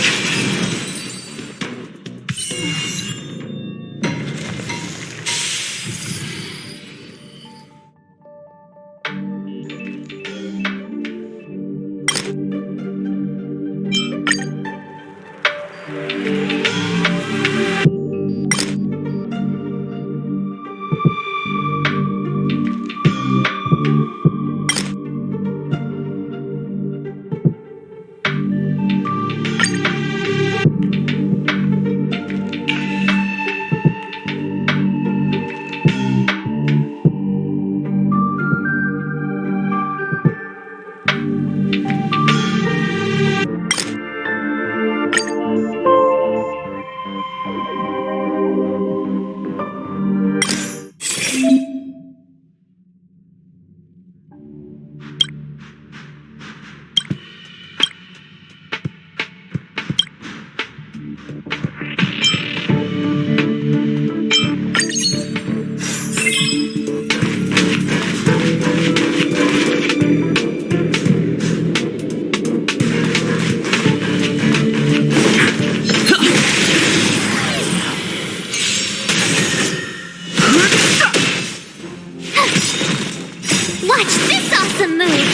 Watch this awesome move!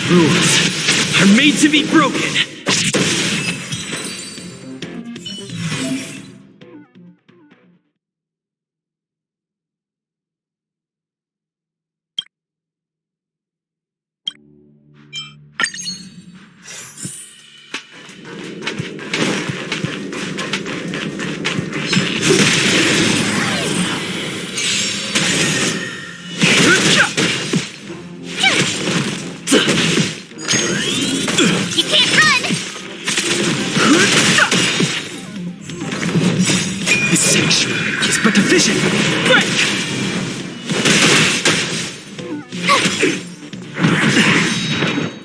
Rules are made to be broken. You can't run! The sanctuary is but a vision. Break!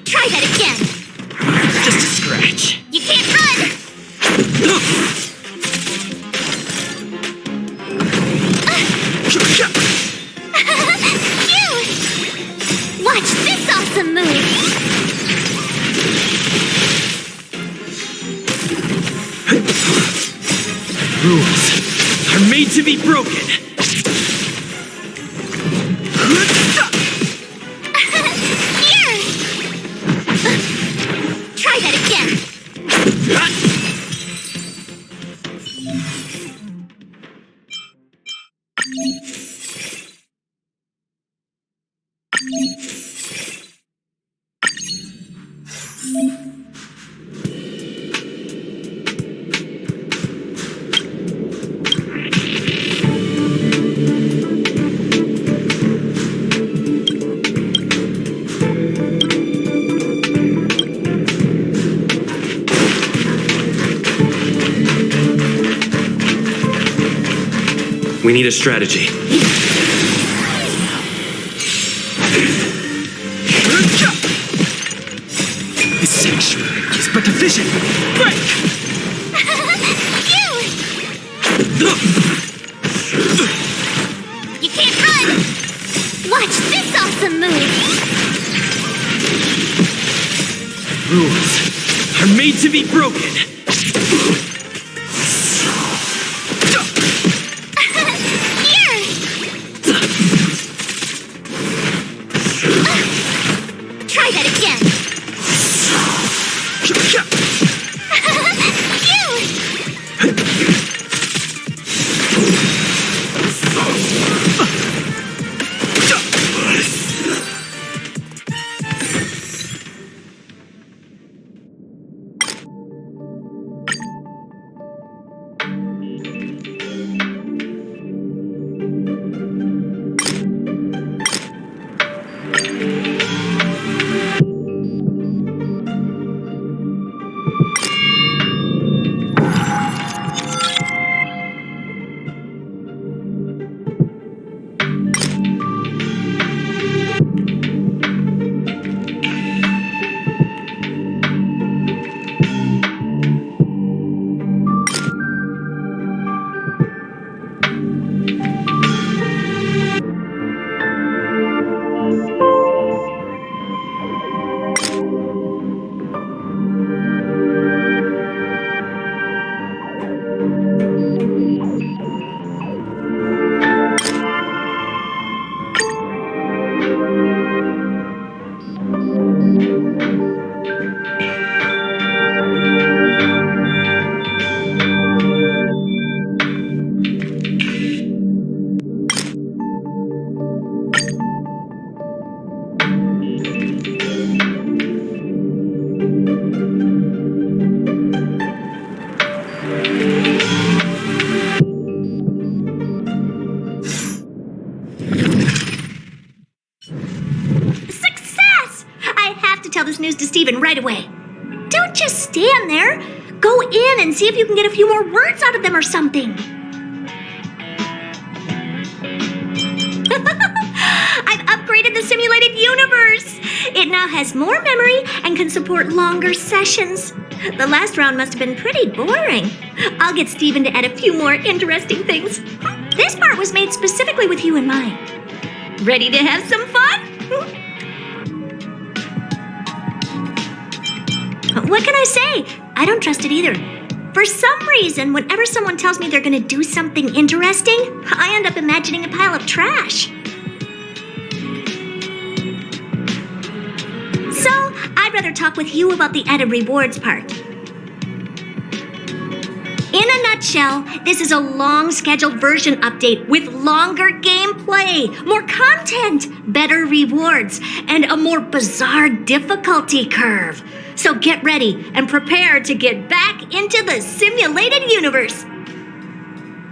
Try that again! Just a scratch. You can't run! Phew! Watch this awesome move! Rules are made to be broken. Here! Try that again! We need a strategy. The sanctuary is but a vision. Break! Watch this awesome move! Rules are made to be broken. Here! Try that again. Right away. Don't just stand there. Go in and see if you can get a few more words out of them or something. I've upgraded the simulated universe. It now has more memory and can support longer sessions. The last round must have been pretty boring. I'll get Steven to add a few more interesting things. This part was made specifically with you in mind. Ready to have some fun? What can I say? I don't trust it either. For some reason, whenever someone tells me they're going to do something interesting, I end up imagining a pile of trash. So, I'd rather talk with you about the added rewards part. In a nutshell, this is a long-scheduled version update with longer gameplay, more content, better rewards, and a more bizarre difficulty curve. So get ready and prepare to get back into the simulated universe.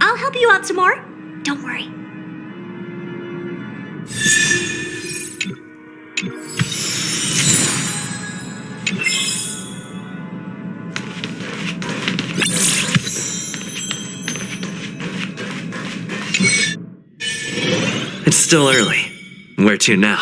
I'll help you out some more. Don't worry. It's still early. Where to now?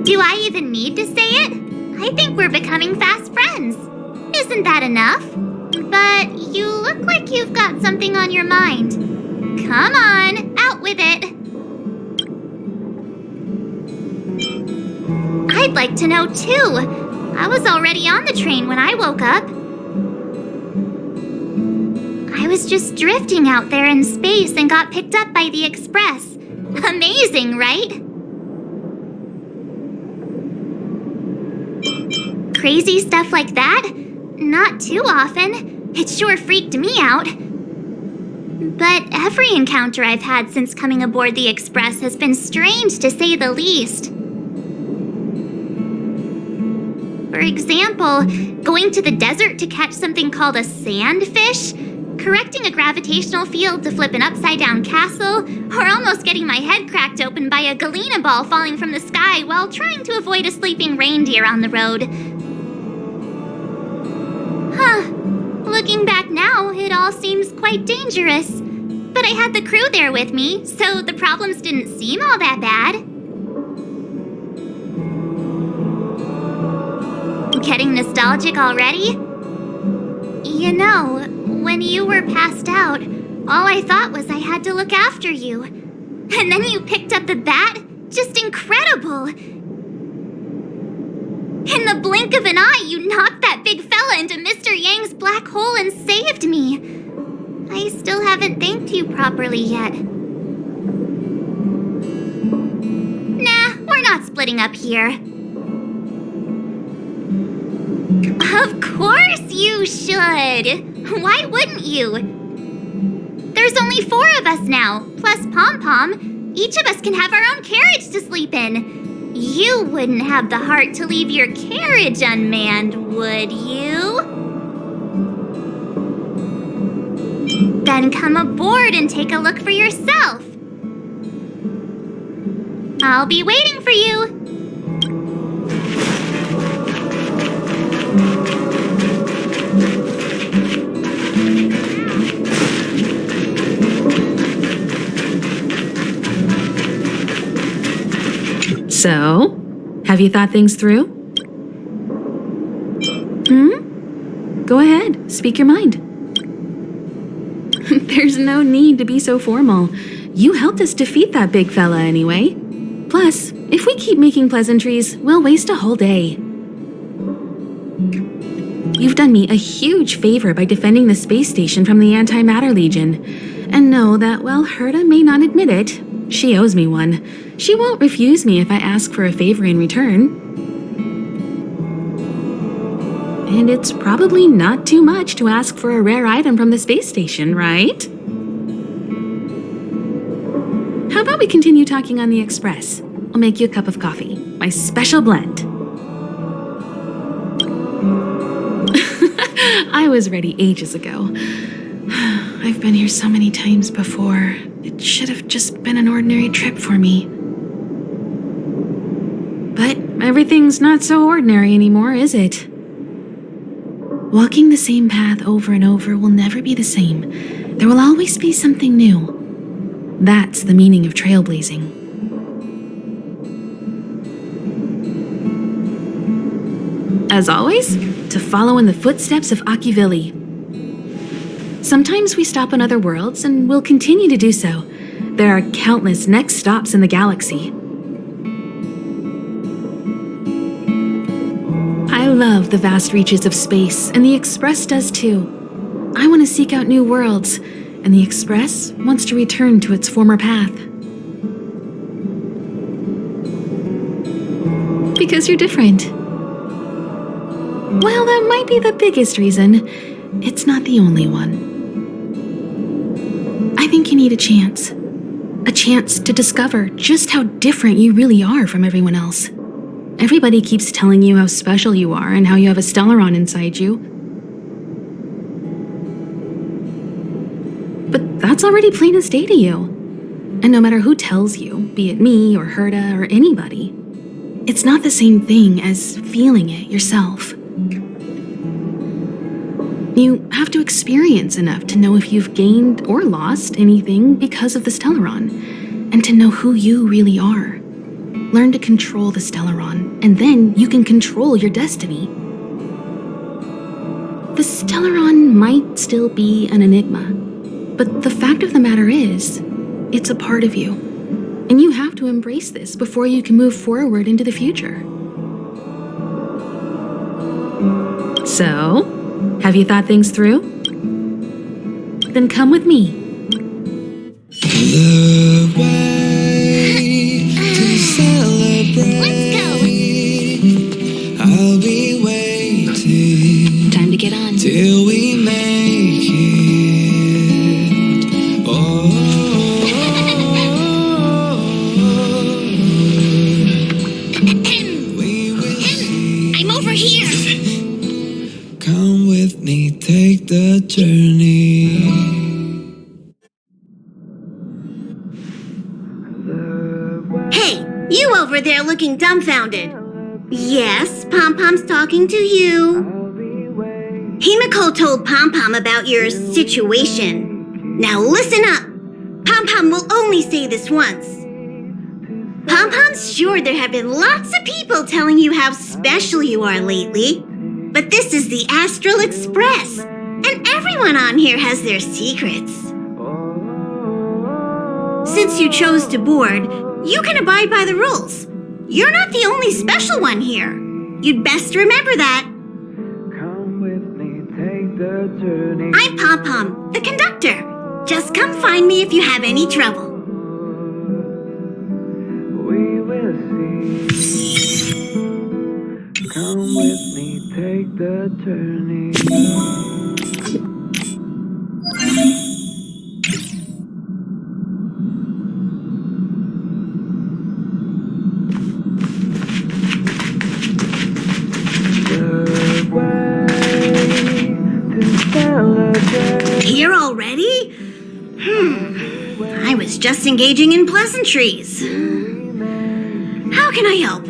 Do I even need to say it? I think we're becoming fast friends. Isn't that enough? But you look like you've got something on your mind. Come on, out with it. I'd like to know too. I was already on the train when I woke up. I was just drifting out there in space and got picked up by the Express. Amazing, right? Crazy stuff like that? Not too often. It sure freaked me out. But every encounter I've had since coming aboard the Express has been strange to say the least. For example, going to the desert to catch something called a sandfish. correcting a gravitational field to flip an upside-down castle, or almost getting my head cracked open by a galena ball falling from the sky while trying to avoid a sleeping reindeer on the road. Looking back now, it all seems quite dangerous. But I had the crew there with me, so the problems didn't seem all that bad. Getting nostalgic already? You know, when you were passed out, all I thought was I had to look after you. And then you picked up the bat? Just incredible! In the blink of an eye, you knocked that big fella into Mr. Yang's black hole and saved me. I still haven't thanked you properly yet. Nah, we're not splitting up here. Of course you should! Why wouldn't you? There's only 4 of us now, plus Pom Pom. Each of us can have our own carriage to sleep in. You wouldn't have the heart to leave your carriage unmanned, would you? Then come aboard and take a look for yourself. I'll be waiting for you. So, have you thought things through? Go ahead, speak your mind. There's no need to be so formal. You helped us defeat that big fella anyway. Plus, if we keep making pleasantries, we'll waste a whole day. You've done me a huge favor by defending the space station from the Antimatter Legion. And know that while Herta may not admit it, she owes me one. She won't refuse me if I ask for a favor in return. And it's probably not too much to ask for a rare item from the space station, right? How about we continue talking on the express? I'll make you a cup of coffee, my special blend. I was ready ages ago. I've been here so many times before. It should have just been an ordinary trip for me. But everything's not so ordinary anymore, is it? Walking the same path over and over will never be the same. There will always be something new. That's the meaning of trailblazing. As always, to follow in the footsteps of Akivili. Sometimes we stop on other worlds, and we'll continue to do so. There are countless next stops in the galaxy. I love the vast reaches of space, and the Express does too. I want to seek out new worlds, and the Express wants to return to its former path. Because you're different. Well, that might be the biggest reason. It's not the only one. I think you need a chance. A chance to discover just how different you really are from everyone else. Everybody keeps telling you how special you are and how you have a Stellaron inside you. But that's already plain as day to you. And no matter who tells you, be it me or Herta or anybody, it's not the same thing as feeling it yourself. You have to experience enough to know if you've gained or lost anything because of the Stellaron, and to know who you really are. Learn to control the Stellaron, and then you can control your destiny. The Stellaron might still be an enigma, but the fact of the matter is, it's a part of you, and you have to embrace this before you can move forward into the future. So, have you thought things through? Then come with me. The way to celebrate. Let's go. I'll be waiting. Time to get on. Till we make it. Oh. We will see. I'm over here. Come with me, take the journey. You over there looking dumbfounded. Yes, Pom-Pom's talking to you. Himiko told Pom-Pom about your situation. Now listen up. Pom-Pom will only say this once. Pom-Pom's sure there have been lots of people telling you how special you are lately. But this is the Astral Express, and everyone on here has their secrets. Since you chose to board, you can abide by the rules. You're not the only special one here. You'd best remember that. I'm Pom-Pom, the conductor. Just come find me if you have any trouble. Come with me, take the journey. Here already? I was just engaging in pleasantries. How can I help?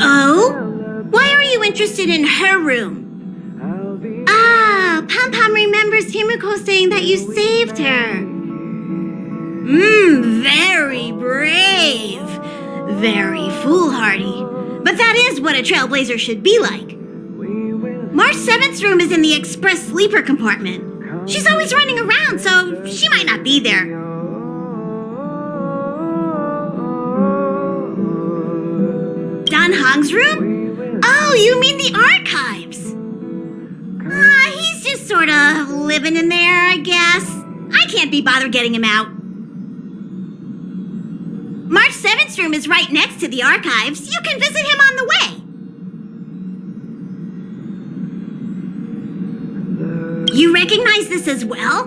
Oh? Why are you interested in her room? Ah, Pom-Pom remembers Himiko saying that you saved her. Very brave. Very foolhardy. But that is what a trailblazer should be like. March 7th's room is in the express sleeper compartment. She's always running around, so she might not be there. Don Hong's room? Oh, you mean the archives. He's just sort of living in there, I guess. I can't be bothered getting him out. March 7th's room is right next to the archives. You can visit him on the way. You recognize this as well?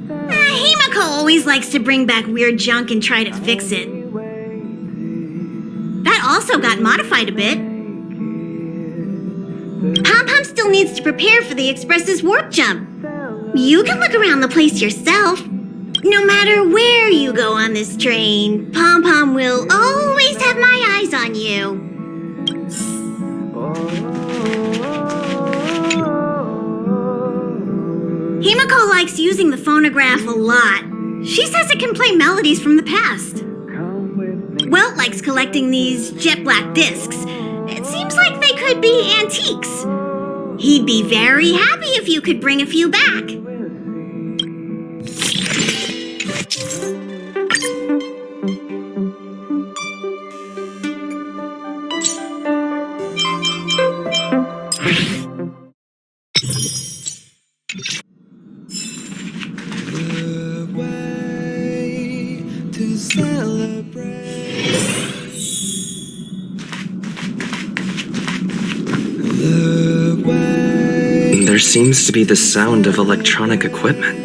Himiko always likes to bring back weird junk and try to fix it. That also got modified a bit. Pom-Pom still needs to prepare for the Express's warp jump. You can look around the place yourself. No matter where you go on this train, Pom-Pom will always have my eyes on you. Himiko likes using the phonograph a lot. She says it can play melodies from the past. Welt likes collecting these jet black discs. It seems like they could be antiques. He'd be very happy if you could bring a few back. There seems to be the sound of electronic equipment.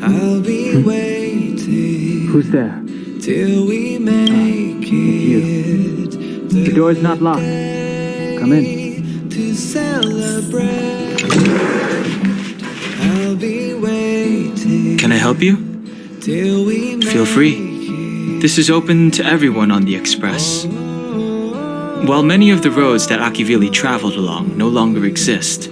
I'll be waiting. Who's there? Till we make it. The door's not locked. Come in. To celebrate. I'll be waiting. Can I help you? Till we Feel free. This is open to everyone on the Express. While many of the roads that Akivili traveled along no longer exist,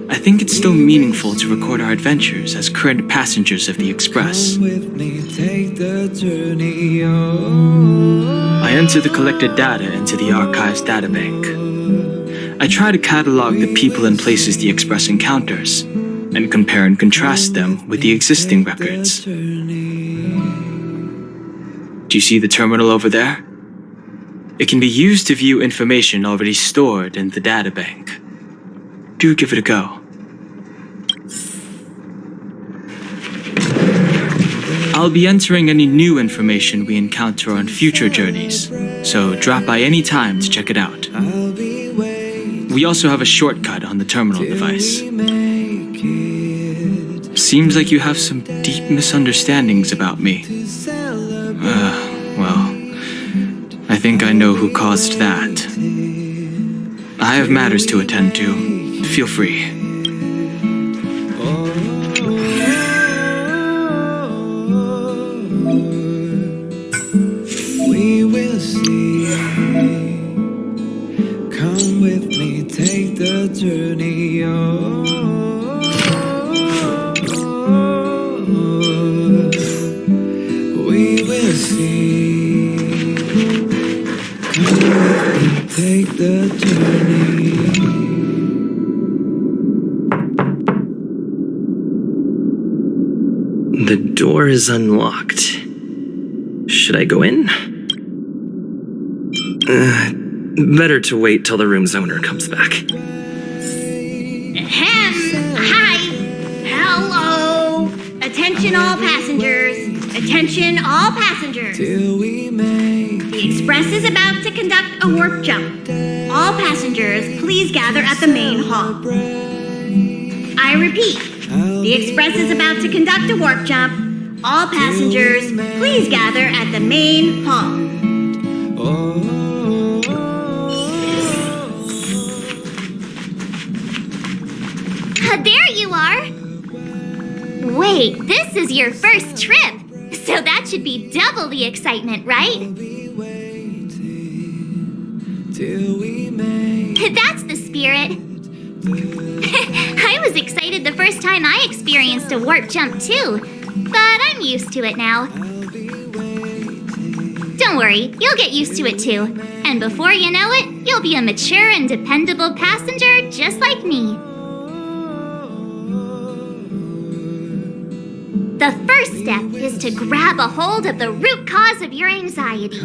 I think it's still meaningful to record our adventures as current passengers of the Express. with me, take the journey. I enter the collected data into the Archives databank. I try to catalog the people and places the Express encounters, and compare and contrast them with the existing records. Do you see the terminal over there? It can be used to view information already stored in the databank. Do give it a go. I'll be entering any new information we encounter on future journeys, so drop by any time to check it out. We also have a shortcut on the terminal device. Seems like you have some deep misunderstandings about me. Well, I think I know who caused that. I have matters to attend to. Feel free. The door is unlocked. Should I go in? Better to wait till the room's owner comes back. Hi! Hello! Attention all passengers! Attention all passengers! The Express is about to conduct a warp jump. All passengers, please gather at the main hall. I repeat, the Express is about to conduct a warp jump. All passengers, please gather at the main hall. There you are! Wait, this is your first trip, so that should be double the excitement, right? That's the spirit. I was excited the first time I experienced a warp jump too, but I'm used to it now. Don't worry, you'll get used to it too, and before you know it, you'll be a mature and dependable passenger just like me. The first step is to grab a hold of the root cause of your anxiety.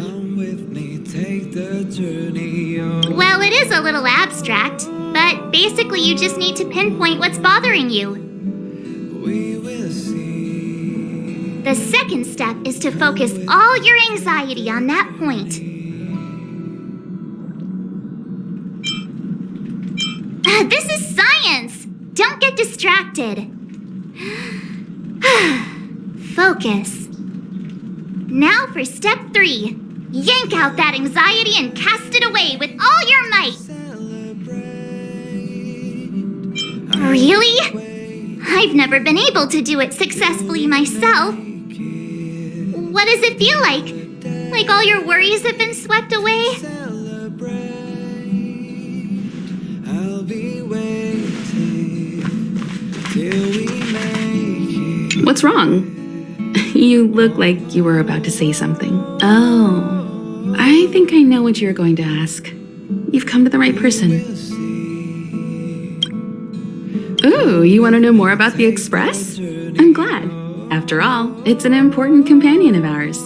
Well, it is a little abstract, but basically you just need to pinpoint what's bothering you. The second step is to focus all your anxiety on that point. This is science! Don't get distracted. Focus. Now for step 3. Yank out that anxiety and cast it away with all your might. Really? I've never been able to do it successfully myself. What does it feel like? Like all your worries have been swept away? What's wrong? You look like you were about to say something. Oh, I think I know what you're going to ask. You've come to the right person. Ooh, you want to know more about the Express? I'm glad. After all, it's an important companion of ours.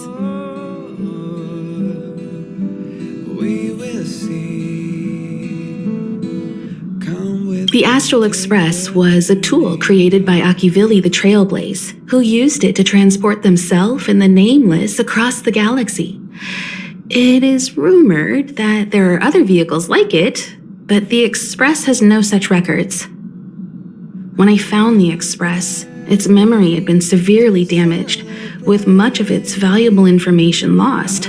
The Astral Express was a tool created by Akivili the Trailblaze, who used it to transport themselves and the Nameless across the galaxy. It is rumored that there are other vehicles like it, but the Express has no such records. When I found the Express, its memory had been severely damaged, with much of its valuable information lost.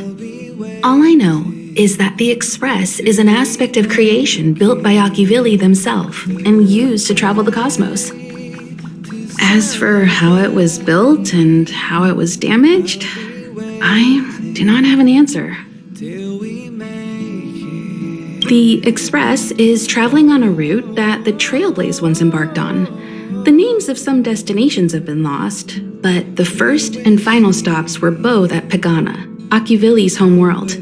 All I know is that the Express is an aspect of creation built by Akivili themselves and used to travel the cosmos. As for how it was built and how it was damaged, I do not have an answer. The Express is traveling on a route that the Trailblaze once embarked on. The names of some destinations have been lost, but the first and final stops were both at Pagana, Akivili's home world.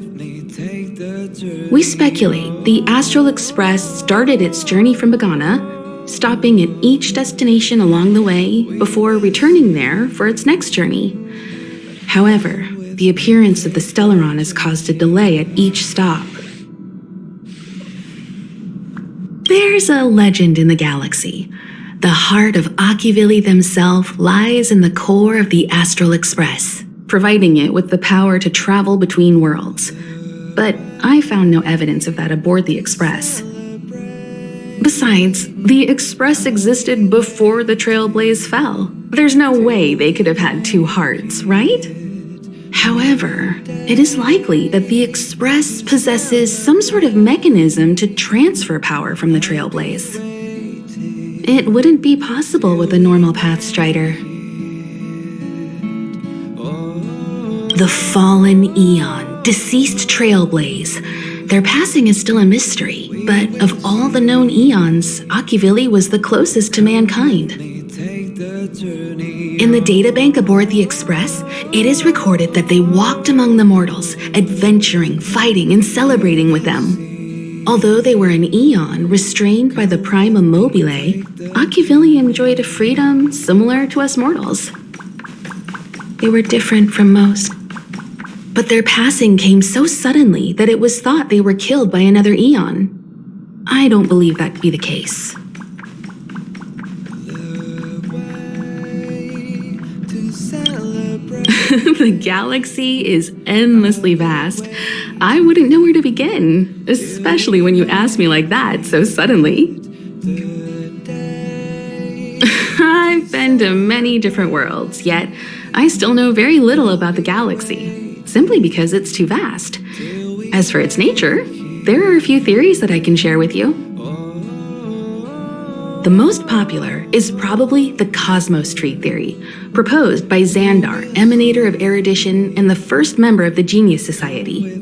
We speculate the Astral Express started its journey from Pagana, stopping at each destination along the way before returning there for its next journey. However, the appearance of the Stellaron has caused a delay at each stop. There's a legend in the galaxy. The heart of Akivili themselves lies in the core of the Astral Express, providing it with the power to travel between worlds. But I found no evidence of that aboard the Express. Besides, the Express existed before the Trailblaze fell. There's no way they could have had two hearts, right? However, it is likely that the Express possesses some sort of mechanism to transfer power from the Trailblaze. It wouldn't be possible with a normal Pathstrider. The fallen Eon, deceased Trailblaze. Their passing is still a mystery, but of all the known Eons, Akivili was the closest to mankind. In the databank aboard the Express, it is recorded that they walked among the mortals, adventuring, fighting, and celebrating with them. Although they were an Eon restrained by the Prima Mobile, Akivili enjoyed a freedom similar to us mortals. They were different from most. But their passing came so suddenly that it was thought they were killed by another eon. I don't believe that to be the case. The galaxy is endlessly vast. I wouldn't know where to begin, especially when you ask me like that so suddenly. I've been to many different worlds, yet I still know very little about the galaxy, simply because it's too vast. As for its nature, there are a few theories that I can share with you. The most popular is probably the cosmos tree theory, proposed by Xandar, emanator of erudition and the first member of the Genius Society.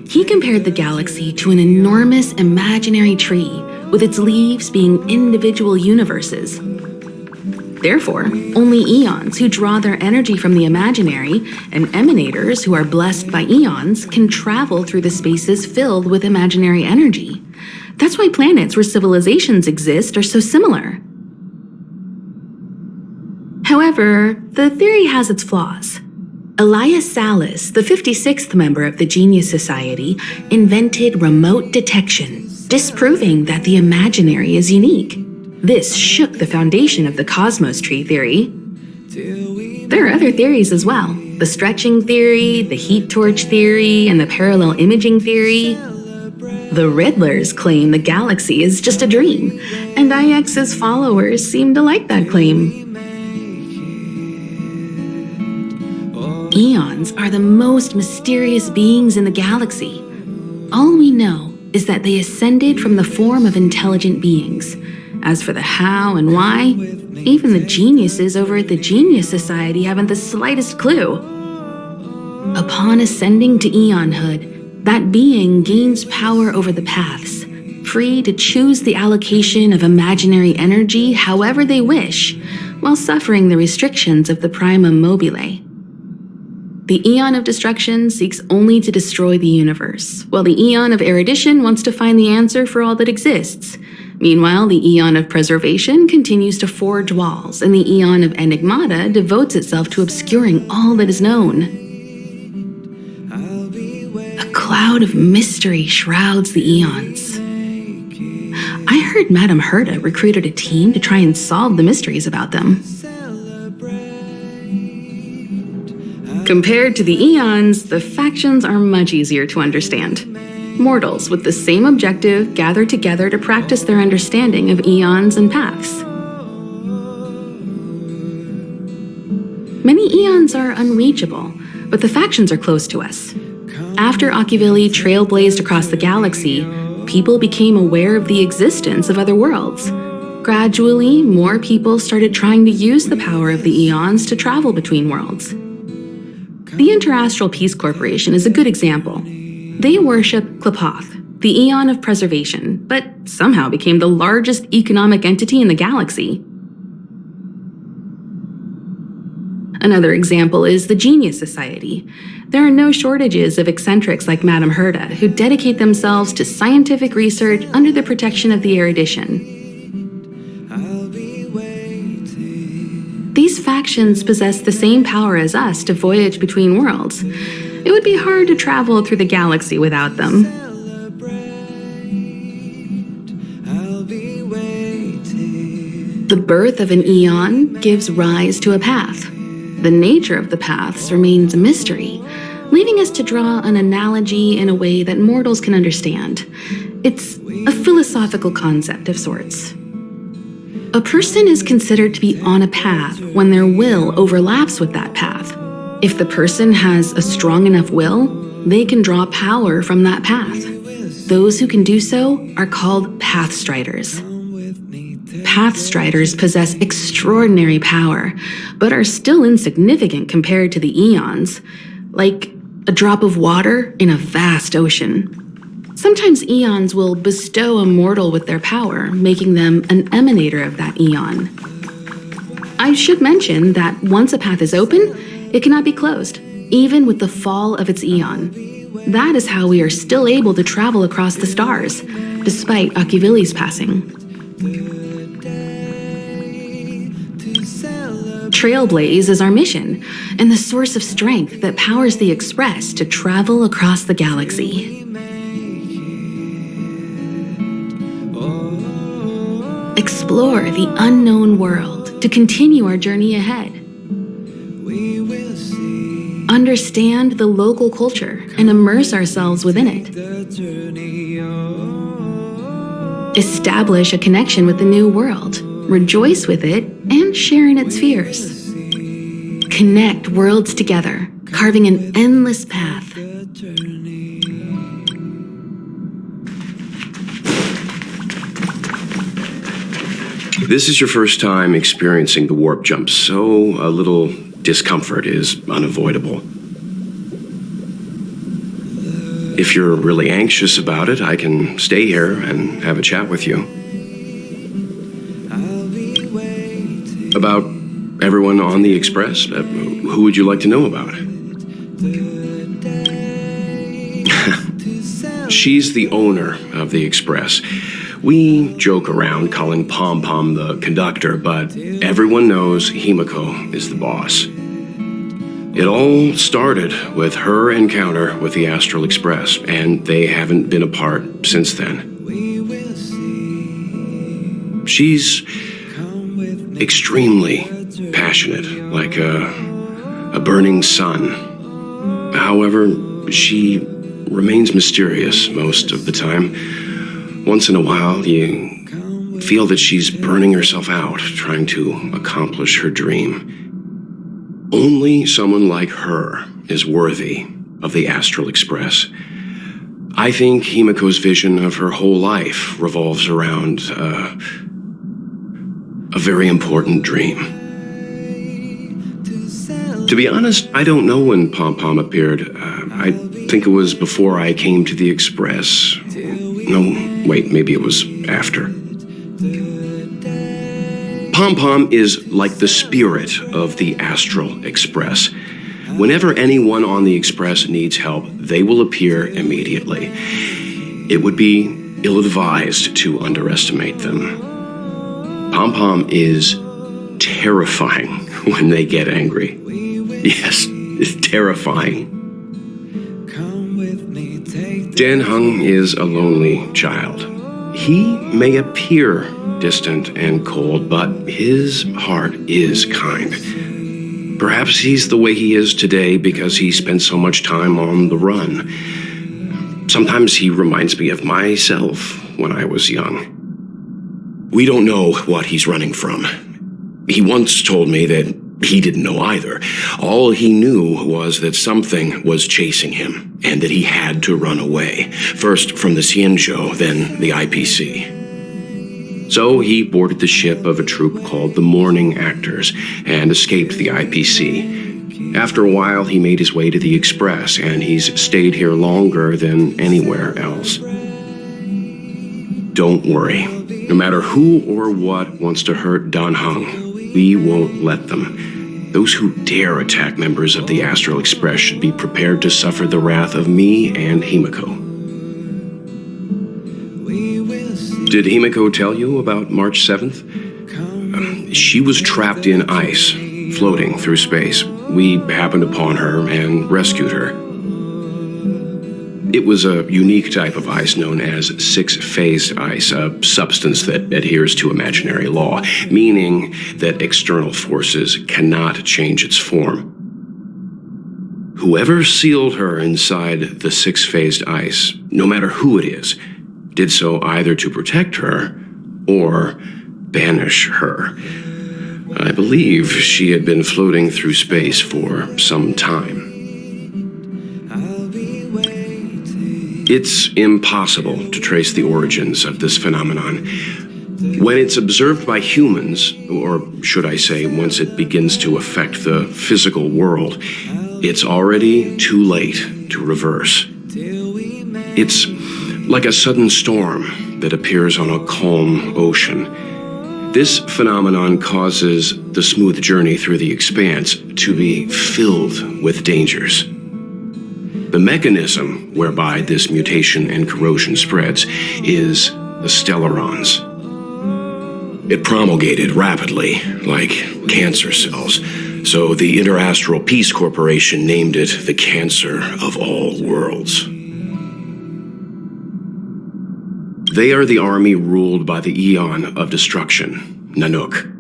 He compared the galaxy to an enormous imaginary tree, with its leaves being individual universes. Therefore, only eons who draw their energy from the imaginary and emanators who are blessed by eons can travel through the spaces filled with imaginary energy. That's why planets where civilizations exist are so similar. However, the theory has its flaws. Elias Salas, the 56th member of the Genius Society, invented remote detection, disproving that the imaginary is unique. This shook the foundation of the cosmos tree theory. There are other theories as well. The stretching theory, the heat torch theory, and the parallel imaging theory. The Riddlers claim the galaxy is just a dream, and IX's followers seem to like that claim. Eons are the most mysterious beings in the galaxy. All we know is that they ascended from the form of intelligent beings. As for the how and why, even the geniuses over at the Genius Society haven't the slightest clue. Upon ascending to eonhood, that being gains power over the paths, free to choose the allocation of imaginary energy however they wish, while suffering the restrictions of the primum mobile. The Eon of Destruction seeks only to destroy the universe, while the Eon of Erudition wants to find the answer for all that exists. Meanwhile, the Eon of Preservation continues to forge walls, and the Eon of Enigmata devotes itself to obscuring all that is known. A cloud of mystery shrouds the eons. I heard Madame Herta recruited a team to try and solve the mysteries about them. Compared to the eons, the factions are much easier to understand. Mortals with the same objective gather together to practice their understanding of eons and paths. Many eons are unreachable, but the factions are close to us. After Achivili trailblazed across the galaxy, people became aware of the existence of other worlds. Gradually, more people started trying to use the power of the eons to travel between worlds. The Interastral Peace Corporation is a good example. They worship Klapoth, the Eon of Preservation, but somehow became the largest economic entity in the galaxy. Another example is the Genius Society. There are no shortages of eccentrics like Madame Herta who dedicate themselves to scientific research under the protection of the erudition. These factions possess the same power as us to voyage between worlds. It would be hard to travel through the galaxy without them. The birth of an eon gives rise to a path. The nature of the paths remains a mystery, leaving us to draw an analogy in a way that mortals can understand. It's a philosophical concept of sorts. A person is considered to be on a path when their will overlaps with that path. If the person has a strong enough will, they can draw power from that path. Those who can do so are called Pathstriders. Pathstriders possess extraordinary power, but are still insignificant compared to the eons, like a drop of water in a vast ocean. Sometimes eons will bestow a mortal with their power, making them an emanator of that eon. I should mention that once a path is open, it cannot be closed, even with the fall of its eon. That is how we are still able to travel across the stars, despite trailblaze is our mission, and the source of strength that powers the Express to travel across the galaxy. Explore the unknown world to continue our journey ahead. Understand the local culture and immerse ourselves within it. Establish a connection with the new world, rejoice with it, and share in its fears. Connect worlds together, carving an endless path. This is your first time experiencing the warp jump, so a little discomfort is unavoidable. If you're really anxious about it, I can stay here and have a chat with you. About everyone on the Express? Who would you like to know about? She's the owner of the Express. We joke around calling Pom Pom the conductor, but everyone knows Himiko is the boss. It all started with her encounter with the Astral Express, and they haven't been apart since then. She's extremely passionate, like a burning sun. However, she remains mysterious most of the time. Once in a while, you feel that she's burning herself out, trying to accomplish her dream. Only someone like her is worthy of the Astral Express. I think Himiko's vision of her whole life revolves around a very important dream. To be honest, I don't know when Pom Pom appeared. I think it was before I came to the Express. No, wait, maybe it was after. Pom Pom is like the spirit of the Astral Express. Whenever anyone on the Express needs help, they will appear immediately. It would be ill-advised to underestimate them. Pom Pom is terrifying when they get angry. Yes, it's terrifying. Dan Hung is a lonely child. He may appear distant and cold, but his heart is kind. Perhaps he's the way he is today because he spent so much time on the run. Sometimes he reminds me of myself when I was young. We don't know what he's running from. He once told me that he didn't know either. All he knew was that something was chasing him, and that he had to run away. First from the Cienjo, then the IPC. So he boarded the ship of a troupe called the Morning Actors, and escaped the IPC. After a while, he made his way to the Express, and he's stayed here longer than anywhere else. Don't worry. No matter who or what wants to hurt Dan Hung, we won't let them. Those who dare attack members of the Astral Express should be prepared to suffer the wrath of me and Himiko. Did Himiko tell you about March 7th? She was trapped in ice, floating through space. We happened upon her and rescued her. It was a unique type of ice known as six-phased ice, a substance that adheres to imaginary law, meaning that external forces cannot change its form. Whoever sealed her inside the six-phased ice, no matter who it is, did so either to protect her or banish her. I believe she had been floating through space for some time. It's impossible to trace the origins of this phenomenon. When it's observed by humans, or should I say, once it begins to affect the physical world, it's already too late to reverse. It's like a sudden storm that appears on a calm ocean. This phenomenon causes the smooth journey through the expanse to be filled with dangers. The mechanism whereby this mutation and corrosion spreads is the stellarons. It promulgated rapidly, like cancer cells, so the Interastral Peace Corporation named it the cancer of all worlds. They are the army ruled by the Eon of Destruction, Nanook.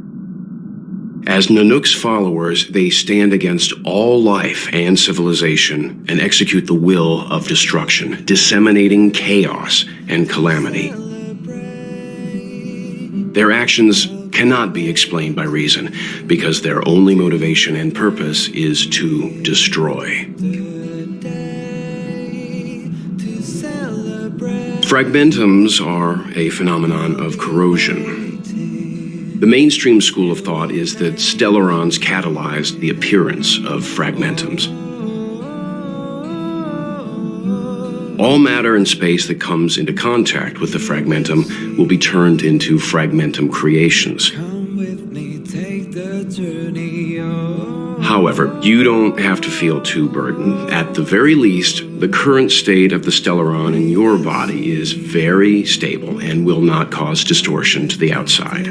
As Nanook's followers, they stand against all life and civilization and execute the will of destruction, disseminating chaos and calamity. Their actions cannot be explained by reason, because their only motivation and purpose is to destroy. Fragmentums are a phenomenon of corrosion. The mainstream school of thought is that stellarons catalyzed the appearance of fragmentums. All matter and space that comes into contact with the fragmentum will be turned into fragmentum creations. However, you don't have to feel too burdened. At the very least, the current state of the stellaron in your body is very stable and will not cause distortion to the outside.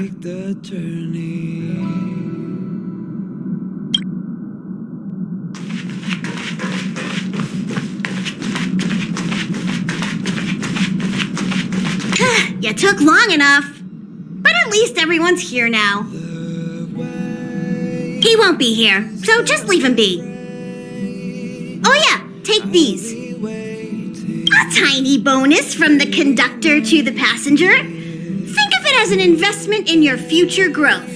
You took long enough. But at least everyone's here now. He won't be here, so just leave him be. Oh yeah, take these. A tiny bonus from the conductor to the passenger. Think of it as an investment in your future growth.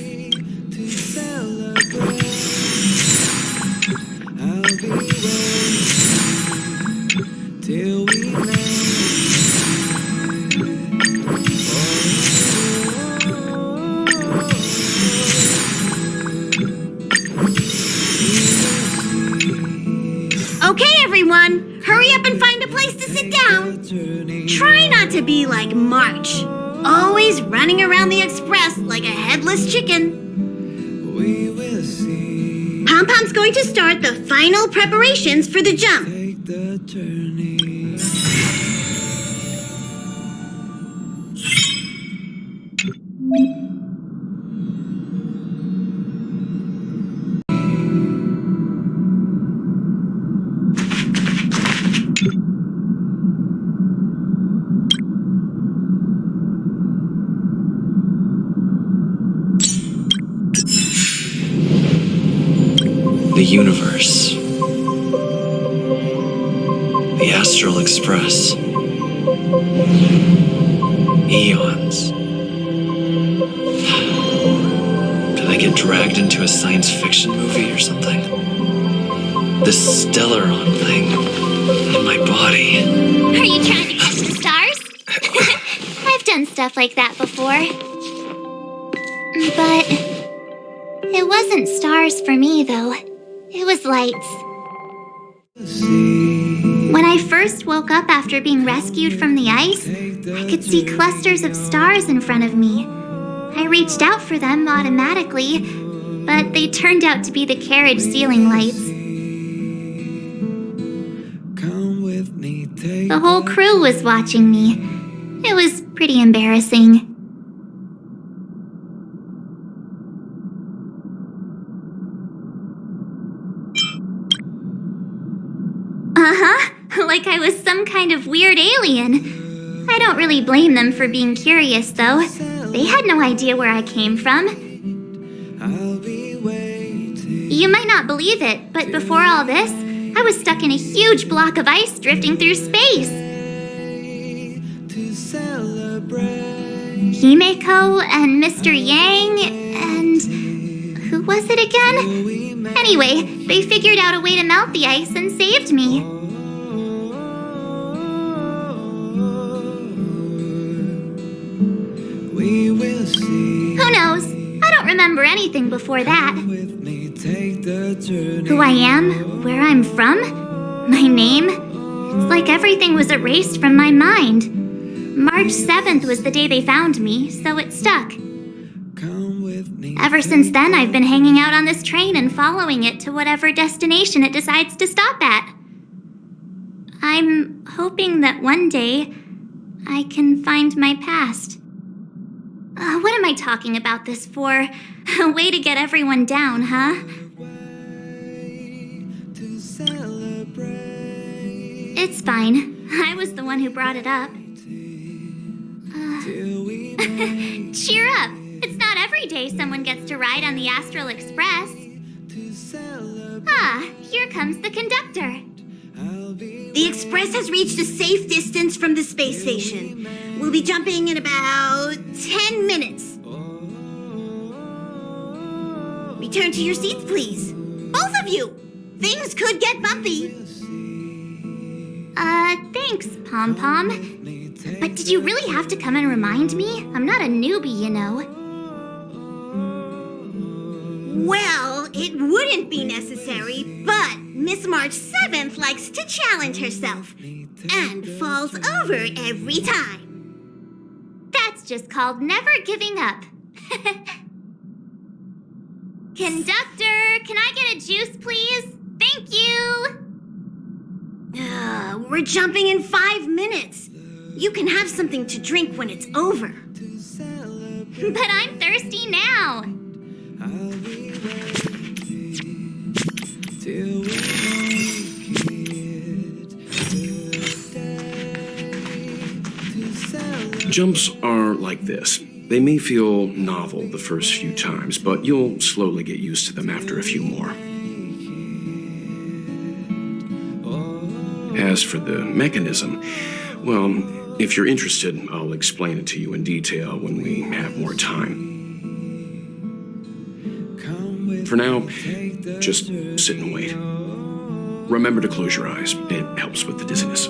Okay, everyone, hurry up and find a place to sit down. Try not to be like March, always running around the express like a headless chicken. Pom-Pom's going to start the final preparations for the jump. The universe. The Astral Express. Eons. Did I get dragged into a science fiction movie or something? This stellaron thing in my body. Are you trying to catch the stars? I've done stuff like that before. But it wasn't stars for me, though. It was lights. When I first woke up after being rescued from the ice, I could see clusters of stars in front of me. I reached out for them automatically, but they turned out to be the carriage ceiling lights. The whole crew was watching me. It was pretty embarrassing. Like I was some kind of weird alien. I don't really blame them for being curious, though. They had no idea where I came from. You might not believe it, but before all this, I was stuck in a huge block of ice drifting through space. Himeko and Mr. Yang and... who was it again? Anyway, they figured out a way to melt the ice and saved me. Who knows? I don't remember anything before that. Who I am, where I'm from, my name, it's like everything was erased from my mind. March 7th was the day they found me, so it stuck. Ever since then, I've been hanging out on this train and following it to whatever destination it decides to stop at. I'm hoping that one day I can find my past. What am I talking about this for? A way to get everyone down, huh? It's fine. I was the one who brought it up. Cheer up! It's not every day someone gets to ride on the Astral Express. Ah, here comes the conductor. The Express has reached a safe distance from the space station. We'll be jumping in about 10 minutes. Return to your seats, please. Both of you! Things could get bumpy. Thanks, Pom Pom. But did you really have to come and remind me? I'm not a newbie, you know. Well, it wouldn't be necessary, but Miss March 7th likes to challenge herself and falls over every time. That's just called never giving up. Conductor, can I get a juice, please? Thank you! We're jumping in 5 minutes. You can have something to drink when it's over. But I'm thirsty now. Jumps are like this. They may feel novel the first few times, but you'll slowly get used to them after a few more. As for the mechanism, well, if you're interested, I'll explain it to you in detail when we have more time. For now, just sit and wait. Remember to close your eyes. It helps with the dizziness.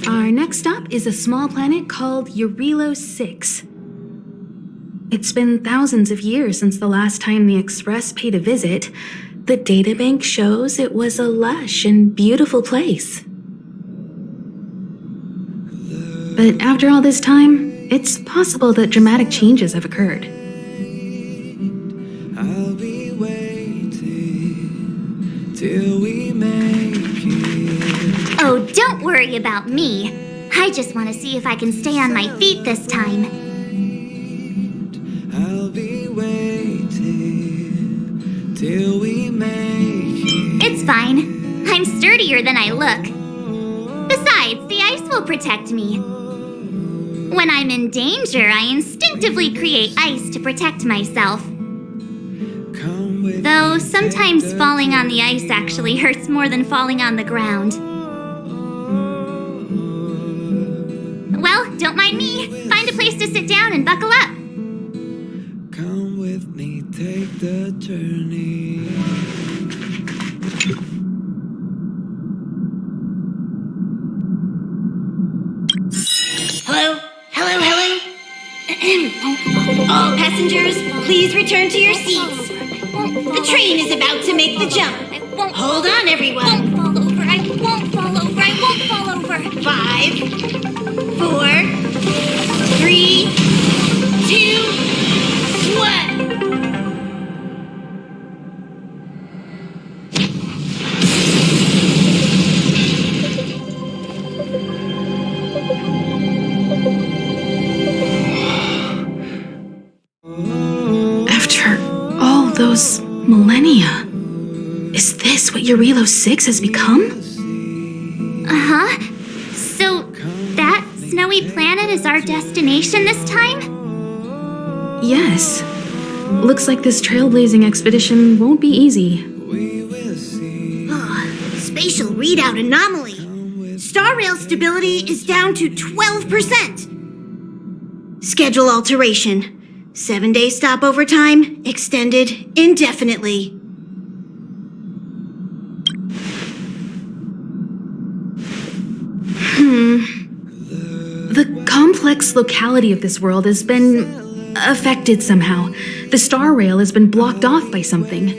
Our next stop is a small planet called Eurelos 6. It's been thousands of years since the last time the Express paid a visit. The databank shows it was a lush and beautiful place. But after all this time, it's possible that dramatic changes have occurred. I'll be waiting till we make it. Oh, don't worry about me. I just want to see if I can stay on my feet this time. I'll be waiting till we make it. It's fine. I'm sturdier than I look. Besides, the ice will protect me. When I'm in danger, I instinctively create ice to protect myself. Though sometimes falling on the ice actually hurts more than falling on the ground. Well, don't mind me. Find a place to sit down and buckle up. Come with me, take the journey. Hello? Hello, hello? All passengers, please return to your seats. The train is about to make the jump. Hold on, everyone. I won't fall over. I won't fall over. 5, 4, 3, 2, 1. After all those millennia, is this what Eurelos 6 has become? Uh-huh. So, that snowy planet is our destination this time? Yes. Looks like this trailblazing expedition won't be easy. Spatial readout anomaly. Star rail stability is down to 12%. Schedule alteration. 7-day stopover time extended indefinitely. The complex locality of this world has been affected somehow. The star rail has been blocked off by something.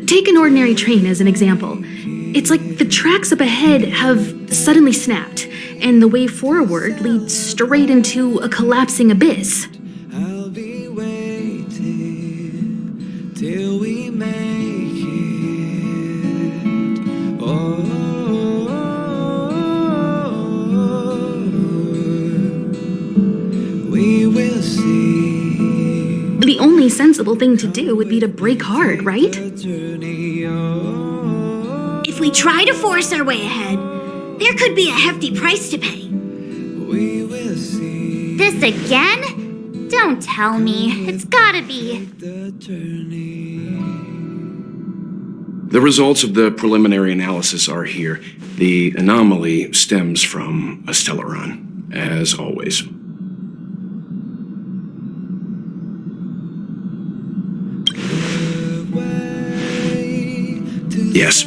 Take an ordinary train as an example. It's like the tracks up ahead have suddenly snapped, and the way forward leads straight into a collapsing abyss. I'll be waiting till we make it. only sensible thing to do would be to break hard, right? If we try to force our way ahead, there could be a hefty price to pay. This again? Don't tell me. It's gotta be. The results of the preliminary analysis are here. The anomaly stems from a Stellaron, as always. Yes,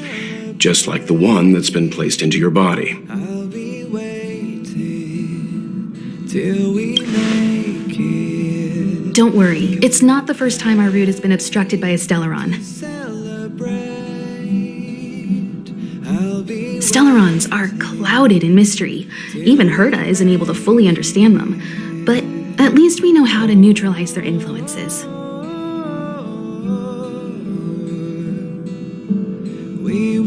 just like the one that's been placed into your body. Don't worry, it's not the first time our route has been obstructed by a Stellaron. Stellarons are clouded in mystery. Even Herta isn't able to fully understand them. But at least we know how to neutralize their influences.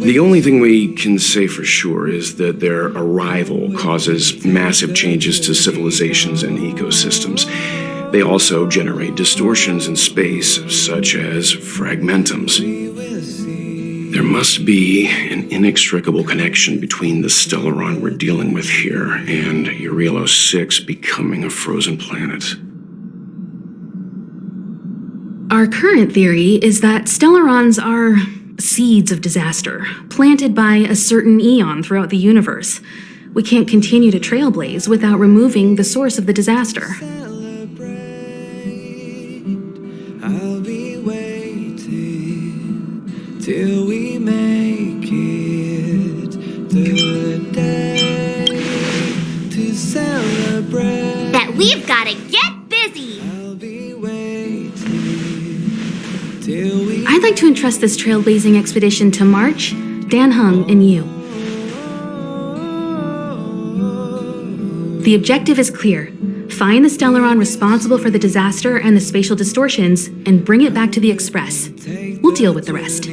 The only thing we can say for sure is that their arrival causes massive changes to civilizations and ecosystems. They also generate distortions in space, such as fragmentums. There must be an inextricable connection between the Stellaron we're dealing with here and Eurilo 6 becoming a frozen planet. Our current theory is that Stellarons are seeds of disaster, planted by a certain eon throughout the universe. We can't continue to trailblaze without removing the source of the disaster. I'll be waiting till we make it the day to celebrate. That we've gotta get busy! I'll be waiting till we I'd like to entrust this trailblazing expedition to March, Dan Hung, and you. The objective is clear. Find the Stellaron responsible for the disaster and the spatial distortions, and bring it back to the Express. We'll deal with the rest.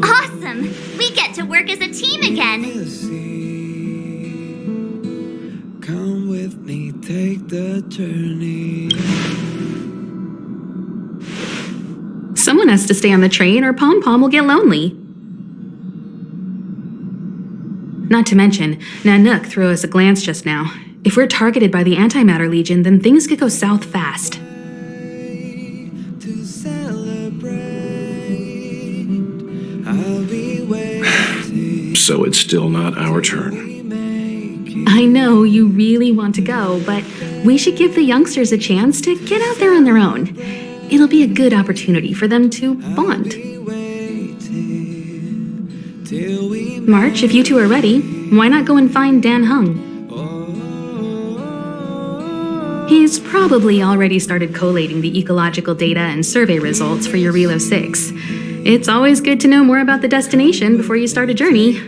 Awesome! We get to work as a team again! come with me, take the journey. Someone has to stay on the train or Pom Pom will get lonely. Not to mention, Nanook threw us a glance just now. If we're targeted by the Antimatter Legion, then things could go south fast. To celebrate, I'll be waiting. So it's still not our turn. I know you really want to go, but we should give the youngsters a chance to get out there on their own. It'll be a good opportunity for them to bond. March, if you two are ready, why not go and find Dan Hung? He's probably already started collating the ecological data and survey results for Eurilo 6. It's always good to know more about the destination before you start a journey.